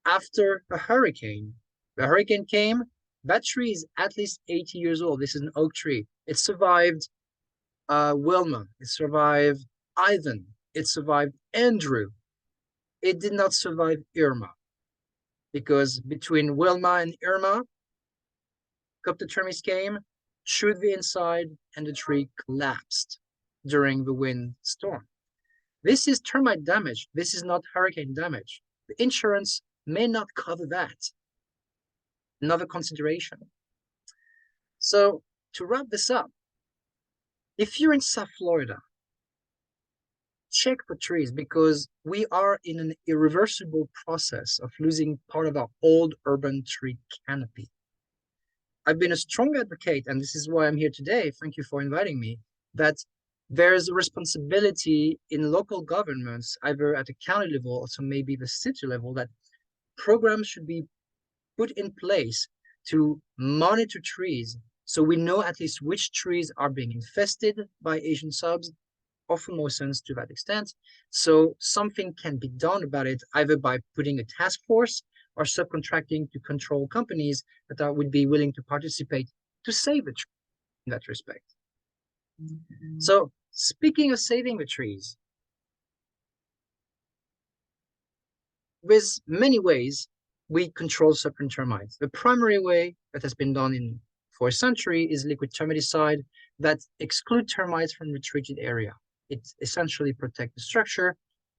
after a hurricane. The hurricane came, that tree is at least 80 years old. This is an oak tree. It survived Wilma. It survived Ivan. It survived Andrew. It did not survive Irma, because between Wilma and Irma, Termites came, chewed the inside, and the tree collapsed during the windstorm. This is termite damage. This is not hurricane damage. The insurance may not cover that. Another consideration. So to wrap this up, if you're in South Florida, check for trees, because we are in an irreversible process of losing part of our old urban tree canopy. I've been a strong advocate, and this is why I'm here today, thank you for inviting me, that there's a responsibility in local governments, either at the county level or so maybe the city level, that programs should be put in place to monitor trees so we know at least which trees are being infested by Asian subs, or Formosans to that extent, so something can be done about it, either by putting a task force or subcontracting to control companies that would be willing to participate to save the tree in that respect. So speaking of saving the trees, there's many ways we control serpent termites. The primary way that has been done for a century is liquid termiticide that exclude termites from the treated area. It essentially protects the structure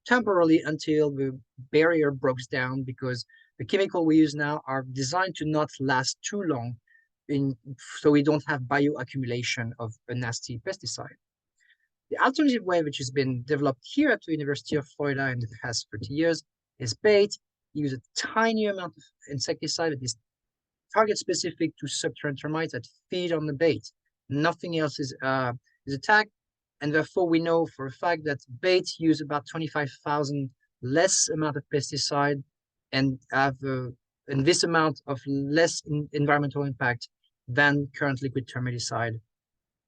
temporarily until the barrier breaks down, because the chemical we use now are designed to not last too long, so we don't have bioaccumulation of a nasty pesticide. The alternative way, which has been developed here at the University of Florida in the past 30 years, is bait. You use a tiny amount of insecticide that is target specific to subterranean termites that feed on the bait. Nothing else is attacked. And therefore, we know for a fact that baits use about 25,000 less amount of pesticide and have this amount of less environmental impact than current liquid termiticide.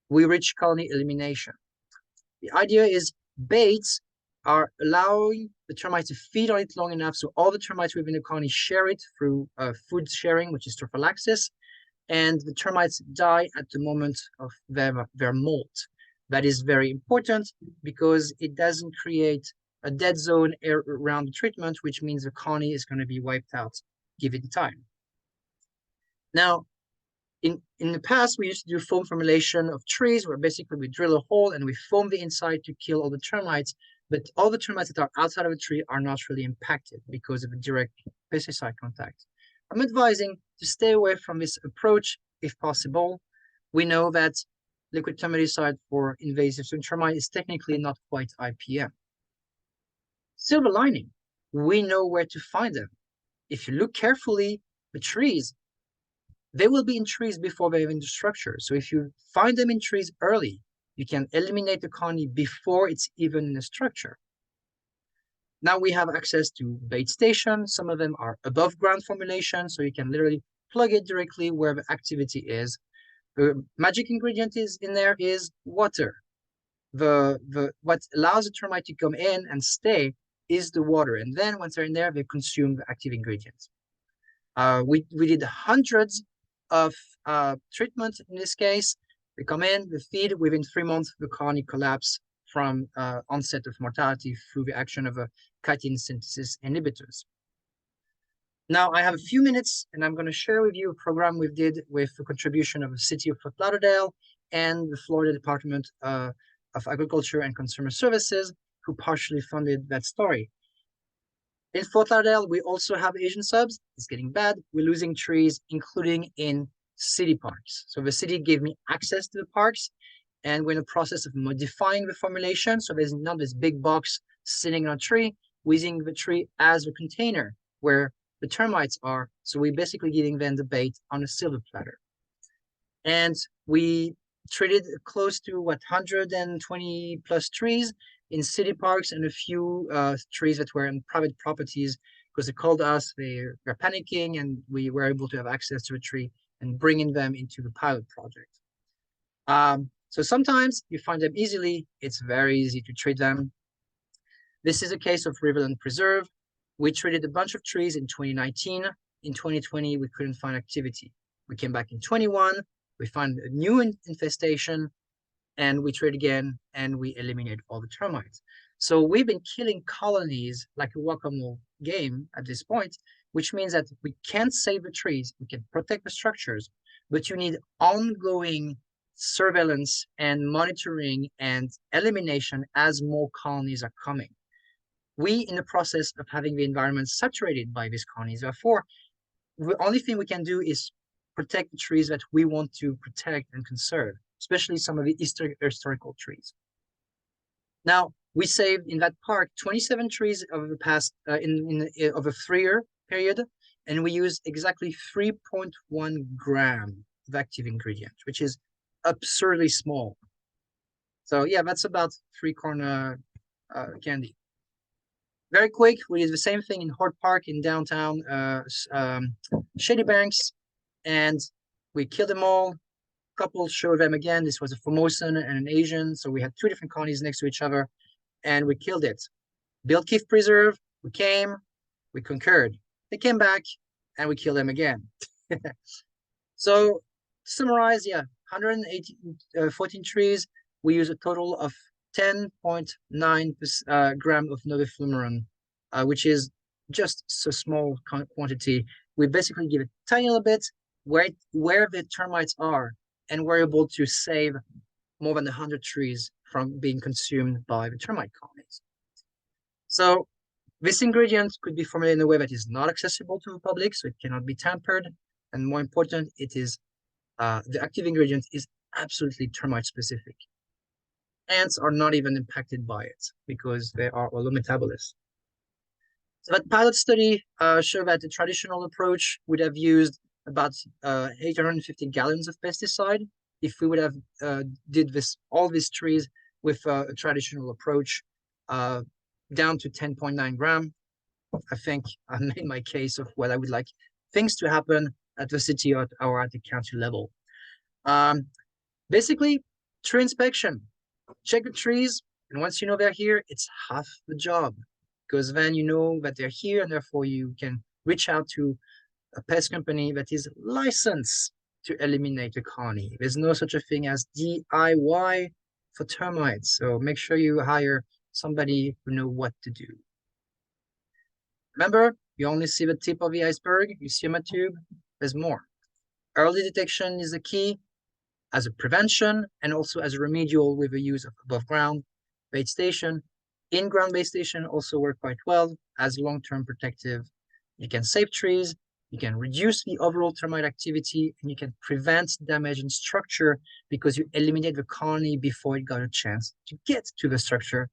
We reach colony elimination. The idea is baits are allowing the termites to feed on it long enough so all the termites within the colony share it through food sharing, which is trophallaxis, and the termites die at the moment of their molt. That is very important because it doesn't create a dead zone around the treatment, which means the colony is going to be wiped out, give it time. Now, in the past, we used to do foam formulation of trees where basically we drill a hole and we foam the inside to kill all the termites, but all the termites that are outside of the tree are not really impacted because of a direct pesticide contact. I'm advising to stay away from this approach if possible. We know that liquid termiticide for invasive termite is technically not quite IPM. Silver lining, we know where to find them. If you look carefully, the trees, they will be in trees before they're in the structure. So if you find them in trees early, you can eliminate the colony before it's even in the structure. Now we have access to bait stations. Some of them are above ground formulation, so you can literally plug it directly where the activity is. The magic ingredient is in there is water. What allows the termite to come in and stay is the water. And then once they're in there, they consume the active ingredients. We did hundreds of treatments in this case. They come in, they feed, within 3 months, the colony collapse from onset of mortality through the action of a chitin synthesis inhibitors. Now I have a few minutes and I'm going to share with you a program we did with the contribution of the City of Fort Lauderdale and the Florida Department of Agriculture and Consumer Services, who partially funded that story. In Fort Lauderdale, we also have Asian subs. It's getting bad. We're losing trees, including in city parks. So the city gave me access to the parks, and we're in the process of modifying the formulation. So there's not this big box sitting on a tree. We're using the tree as a container where the termites are. So we're basically giving them the bait on a silver platter. And we treated close to 120 plus trees in city parks and a few trees that were in private properties, because they called us, they were panicking, and we were able to have access to a tree and bringing them into the pilot project. So sometimes you find them easily. It's very easy to treat them. This is a case of Riverland Preserve. We treated a bunch of trees in 2019. In 2020, we couldn't find activity. We came back in 21. We found a new infestation, and we treat again, and we eliminate all the termites. So we've been killing colonies like a whack-a-mole game at this point, which means that we can't save the trees, we can protect the structures, but you need ongoing surveillance and monitoring and elimination as more colonies are coming. We, in the process of having the environment saturated by these colonies, therefore, the only thing we can do is protect the trees that we want to protect and conserve, especially some of the historical trees. Now, we saved in that park 27 trees over the past, of a 3-year period, and we used exactly 3.1 gram of active ingredient, which is absurdly small. So yeah, that's about 3-corner candy. Very quick, we did the same thing in Hort Park in downtown Shady Banks, and we killed them all. Couple show them again. This was a Formosan and an Asian, so we had 2 different colonies next to each other, and we killed it. Built Keith Preserve, we came, we concurred. They came back, and we killed them again. So, to summarize, yeah, 114 trees. We use a total of 10.9 gram of noveflumaran, which is just so small quantity. We basically give a tiny little bit where the termites are, and we're able to save more than 100 trees from being consumed by the termite colonies. So this ingredient could be formulated in a way that is not accessible to the public, so it cannot be tampered. And more important, it is the active ingredient is absolutely termite specific. Ants are not even impacted by it because they are holometabolists. So that pilot study showed that the traditional approach would have used about 850 gallons of pesticide if we would have did all these trees with a traditional approach, down to 10.9 gram. I think I made my case of what I would like things to happen at the city or at the county level. Basically, tree inspection. Check the trees, and once you know they're here, it's half the job, because then you know that they're here, and therefore you can reach out to a pest company that is licensed to eliminate a colony. There's no such a thing as DIY for termites, so make sure you hire somebody who knows what to do. Remember, you only see the tip of the iceberg, you see a tube, there's more. Early detection is the key, as a prevention and also as a remedial with the use of above ground bait station. In-ground bait station also work quite well as long-term protective. You can save trees, you can reduce the overall termite activity, and you can prevent damage in structure because you eliminate the colony before it got a chance to get to the structure,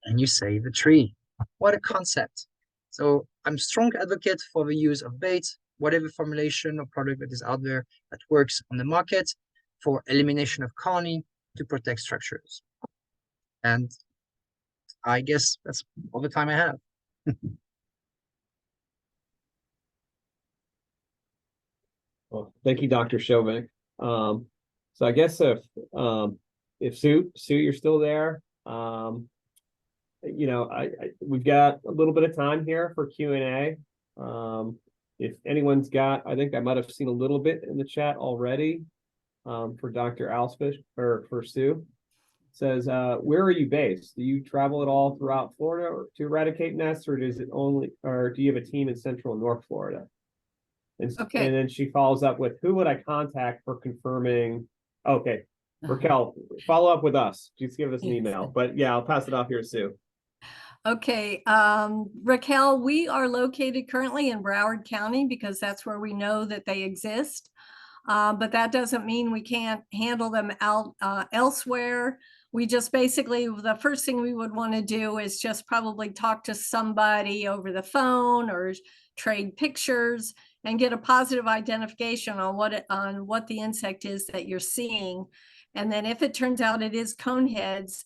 and you save the tree. What a concept. So I'm strong advocate for the use of bait, whatever formulation or product that is out there that works on the market for elimination of colony to protect structures. And I guess that's all the time I have. Well, thank you, Dr. Chouvenc. So I guess if Sue, you're still there, you know, we've got a little bit of time here for Q&A. If anyone's got, I think I might have seen a little bit in the chat already, for Dr. Alspach or for Sue. It says, where are you based? Do you travel at all throughout Florida to eradicate nests, or does it only, or do you have a team in Central and North Florida? And then she follows up with, who would I contact for confirming? Okay, Raquel, follow up with us. Just give us an email. But yeah, I'll pass it off here to Sue. Okay, Raquel, we are located currently in Broward County because that's where we know that they exist. But that doesn't mean we can't handle them out elsewhere. We just basically, the first thing we would want to do is just probably talk to somebody over the phone or trade pictures and get a positive identification on what the insect is that you're seeing. And then if it turns out it is coneheads,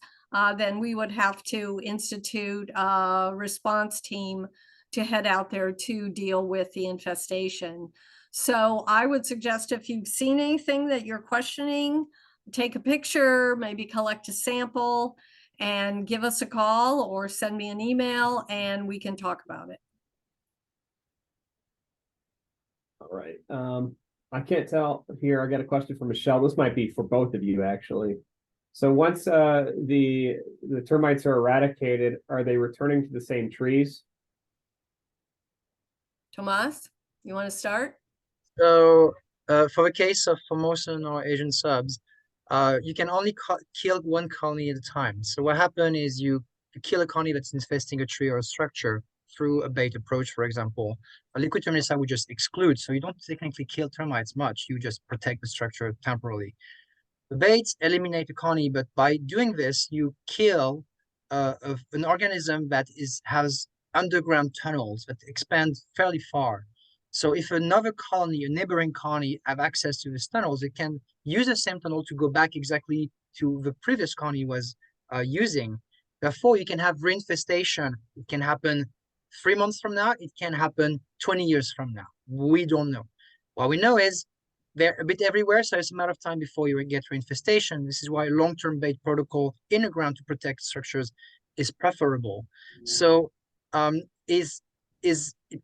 then we would have to institute a response team to head out there to deal with the infestation. So I would suggest if you've seen anything that you're questioning, take a picture, maybe collect a sample and give us a call or send me an email and we can talk about it. All right. I can't tell here. I got a question from Michelle. This might be for both of you, actually. So once the termites are eradicated, are they returning to the same trees? Tomas, you want to start? So for the case of Formosan or Asian subs, you can only kill one colony at a time. So what happens is you kill a colony that's infesting a tree or a structure through a bait approach, for example. A liquid terminicide would just exclude, so you don't technically kill termites much, you just protect the structure temporarily. The baits eliminate the colony, but by doing this, you kill an organism that has underground tunnels that expand fairly far. So if another colony, a neighboring colony, have access to these tunnels, it can use the same tunnel to go back exactly to the previous colony was using. Therefore, you can have reinfestation. It can happen 3 months from now. It can happen 20 years from now. We don't know. What we know is they're a bit everywhere, so it's a matter of time before you get reinfestation. This is why long-term bait protocol in the ground to protect structures is preferable. So it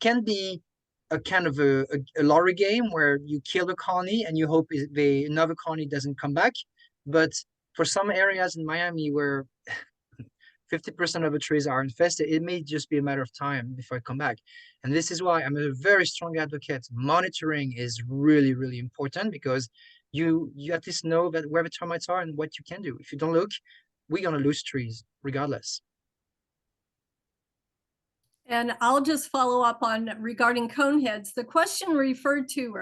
can be a kind of a lottery game where you kill the colony and you hope another colony doesn't come back. But for some areas in Miami where 50% of the trees are infested, it may just be a matter of time before I come back. And this is why I'm a very strong advocate. Monitoring is really, really important because you at least know that where the termites are and what you can do. If you don't look, we're going to lose trees regardless. And I'll just follow up on regarding coneheads. The question referred to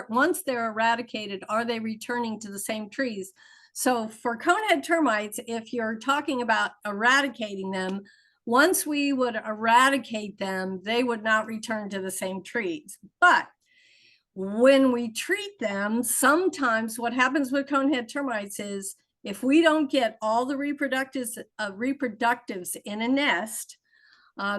once they're eradicated, are they returning to the same trees? So for conehead termites, if you're talking about eradicating them, once we would eradicate them, they would not return to the same trees. But when we treat them, sometimes what happens with conehead termites is if we don't get all the reproductives in a nest,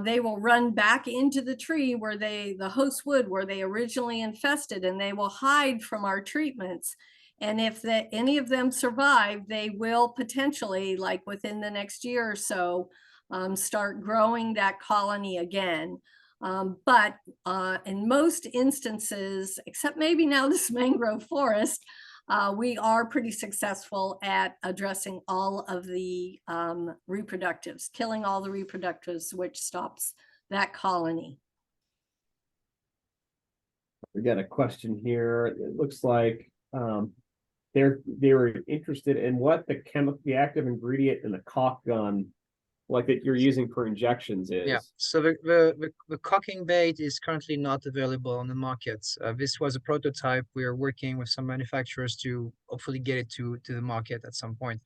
they will run back into the tree where the host wood where they originally infested, and they will hide from our treatments. And if any of them survive, they will potentially, like within the next year or so, start growing that colony again. But in most instances, except maybe now this mangrove forest, we are pretty successful at addressing all of the reproductives, killing all the reproductives, which stops that colony. We got a question here. It looks like they were interested in what the active ingredient in the caulk gun like that you're using for injections is. Yeah, so the cocking bait is currently not available on the market. This was a prototype. We are working with some manufacturers to hopefully get it to the market at some point.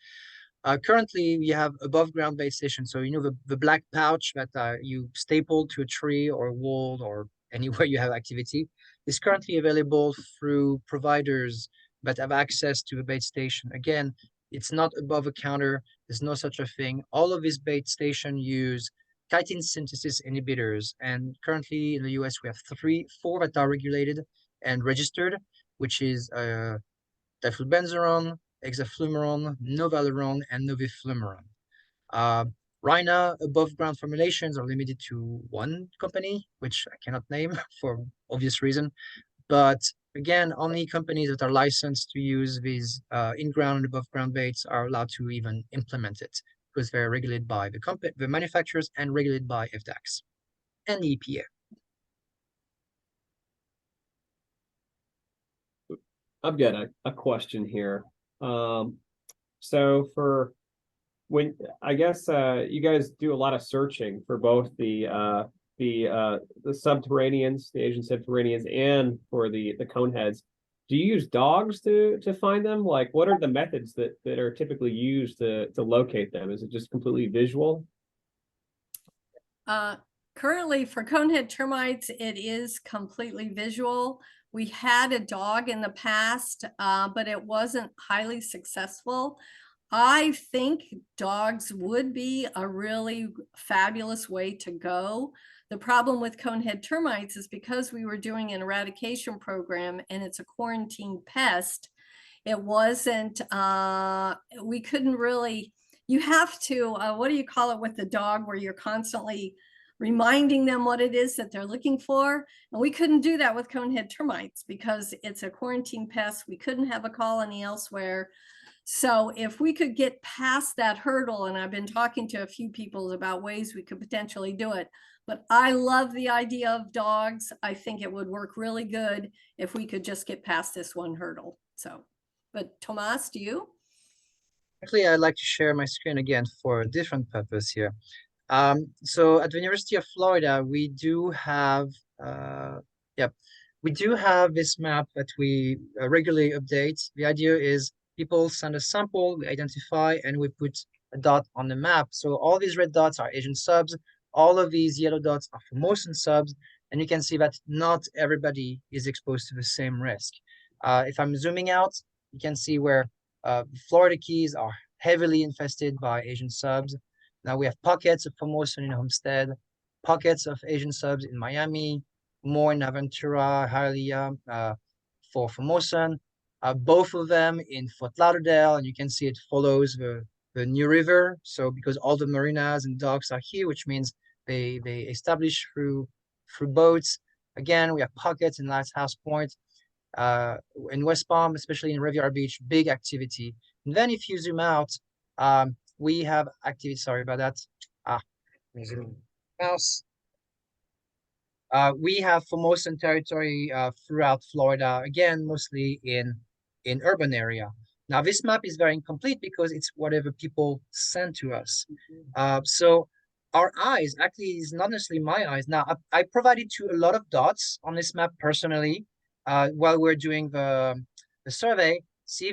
Currently, we have above ground bait station. So, the black pouch that you staple to a tree or a wall or anywhere you have activity is currently available through providers that have access to the bait station. Again, it's not above a counter. There's no such a thing. All of these bait station use chitin synthesis inhibitors. And currently in the US, we have four that are regulated and registered, which is diflubenzuron, hexafluoron, novaluron, and novifluoron. Rhina above ground formulations are limited to one company, which I cannot name for obvious reason. But again, only companies that are licensed to use these in-ground and above-ground baits are allowed to even implement it because they're regulated by the manufacturers and regulated by FDAX and the EPA. I've got a question here. So for when I guess you guys do a lot of searching for both the subterraneans, the Asian subterraneans, and for the coneheads. Do you use dogs to find them? Like, what are the methods that are typically used to locate them? Is it just completely visual? Currently for conehead termites, it is completely visual. We had a dog in the past, but it wasn't highly successful. I think dogs would be a really fabulous way to go. The problem with conehead termites is because we were doing an eradication program and it's a quarantine pest, it wasn't, we couldn't really, you have to, what do you call it with the dog where you're constantly reminding them what it is that they're looking for? And we couldn't do that with conehead termites because it's a quarantine pest. We couldn't have a colony elsewhere. So if we could get past that hurdle, and I've been talking to a few people about ways we could potentially do it, but I love the idea of dogs. I think it would work really good if we could just get past this one hurdle. So, but Tomas, do you? Actually, I'd like to share my screen again for a different purpose here. So at the University of Florida, we do have, we do have this map that we regularly update. The idea is people send a sample, we identify, and we put a dot on the map. So all these red dots are Asian subs. All of these yellow dots are Formosan subs. And you can see that not everybody is exposed to the same risk. If I'm zooming out, you can see where Florida Keys are heavily infested by Asian subs. Now we have pockets of Formosan in Homestead, pockets of Asian subs in Miami, more in Aventura, Hialeah for Formosan. Both of them in Fort Lauderdale, and you can see it follows the New River. So because all the marinas and docks are here, which means they establish through boats. Again, we have pockets in Lighthouse Point, in West Palm, especially in Riviera Beach, big activity. And then if you zoom out, we have activity. Sorry about that. Mouse. We have Formosan territory throughout Florida, again, mostly in urban area. Now, this map is very incomplete because it's whatever people send to us. So our eyes actually is not necessarily my eyes. Now, I provided to a lot of dots on this map personally while we're doing the survey. See,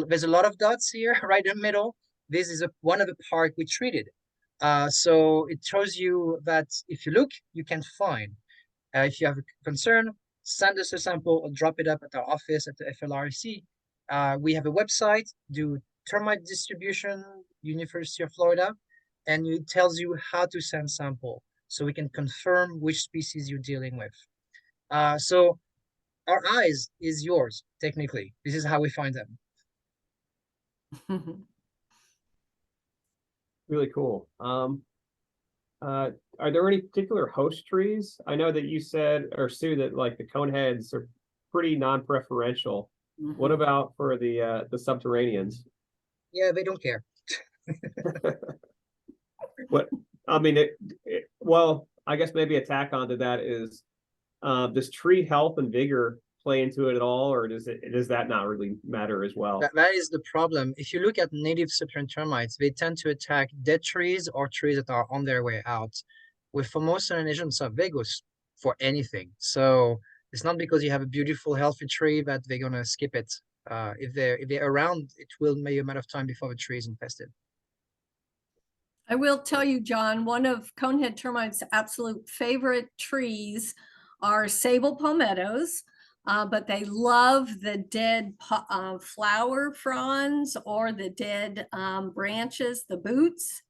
there's a lot of dots here right in the middle. This is one of the park we treated. So it shows you that if you look, you can find. If you have a concern, send us a sample or drop it up at our office at the FLRC. We have a website, do termite distribution, University of Florida, and it tells you how to send sample so we can confirm which species you're dealing with. So our eyes is yours, technically. This is how we find them. Really cool. Are there any particular host trees? I know that you said, or Sue, that like the coneheads are pretty non-preferential. What about for the subterraneans? Yeah, they don't care. What I mean, well, I guess maybe a tack onto that is does tree health and vigor play into it at all, or does that not really matter as well? That is the problem. If you look at native subterranean termites, they tend to attack dead trees or trees that are on their way out. With Formosa and Asian stuff, they go for anything. So it's not because you have a beautiful, healthy tree that they're gonna skip it. If they're around, it will be a matter of time before the tree is infested. I will tell you, John, one of conehead termites' absolute favorite trees are sable palmettos, but they love the dead flower fronds or the dead branches, the boots.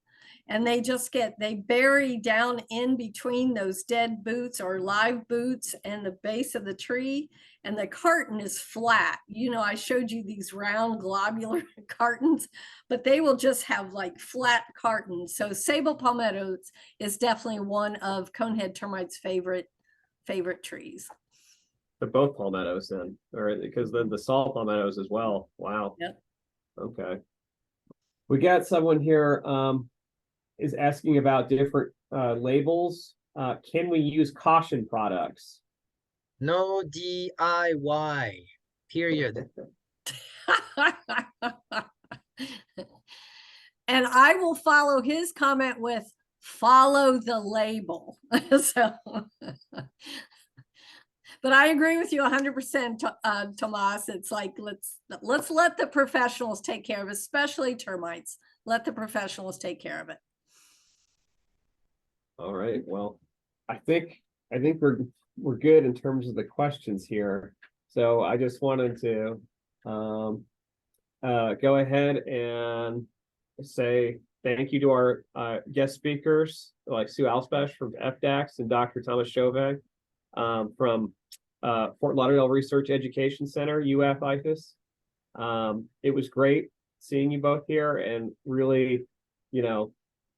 And they bury down in between those dead boots or live boots and the base of the tree. And the carton is flat. You know, I showed you these round globular cartons, but they will just have like flat cartons. So sable palmettos is definitely one of conehead termites' favorite trees. But both palmettos then, or because then the saw palmettos as well. Wow. Yep. Okay. We got someone here is asking about different labels. Can we use caution products? No DIY, period. And I will follow his comment with follow the label. So, but I agree with you 100%, Tomas. It's like, let's let the professionals take care of it, especially termites. Let the professionals take care of it. All right. Well, I think we're good in terms of the questions here. So I just wanted to go ahead and say thank you to our guest speakers, like Sue Alspach from FDAX and Dr. Thomas Chouvenc from Fort Lauderdale Research Education Center, UF-IFAS. It was great seeing you both here and really,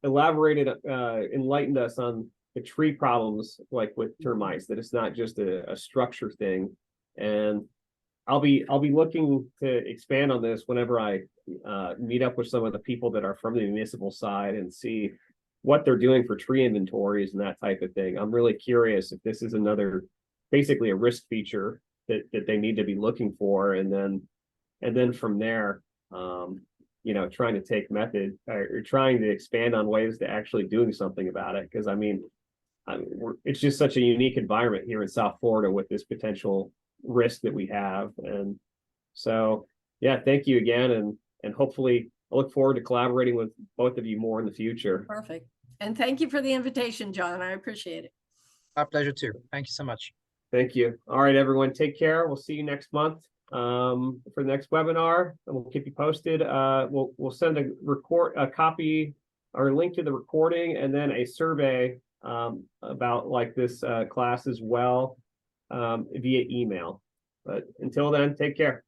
enlightened us on the tree problems, like with termites, that it's not just a structure thing. And I'll be looking to expand on this whenever I meet up with some of the people that are from the municipal side and see what they're doing for tree inventories and that type of thing. I'm really curious if this is basically a risk feature that they need to be looking for, and then from there, trying to take method or trying to expand on ways to actually doing something about it. Because it's just such a unique environment here in South Florida with this potential risk that we have. And so, yeah, thank you again. And hopefully I look forward to collaborating with both of you more in the future. Perfect. And thank you for the invitation, John. I appreciate it. Our pleasure too. Thank you so much. Thank you. All right, everyone, take care. We'll see you next month for the next webinar, and we'll keep you posted. We'll send a copy or a link to the recording and then a survey about like this class as well via email. But until then, take care.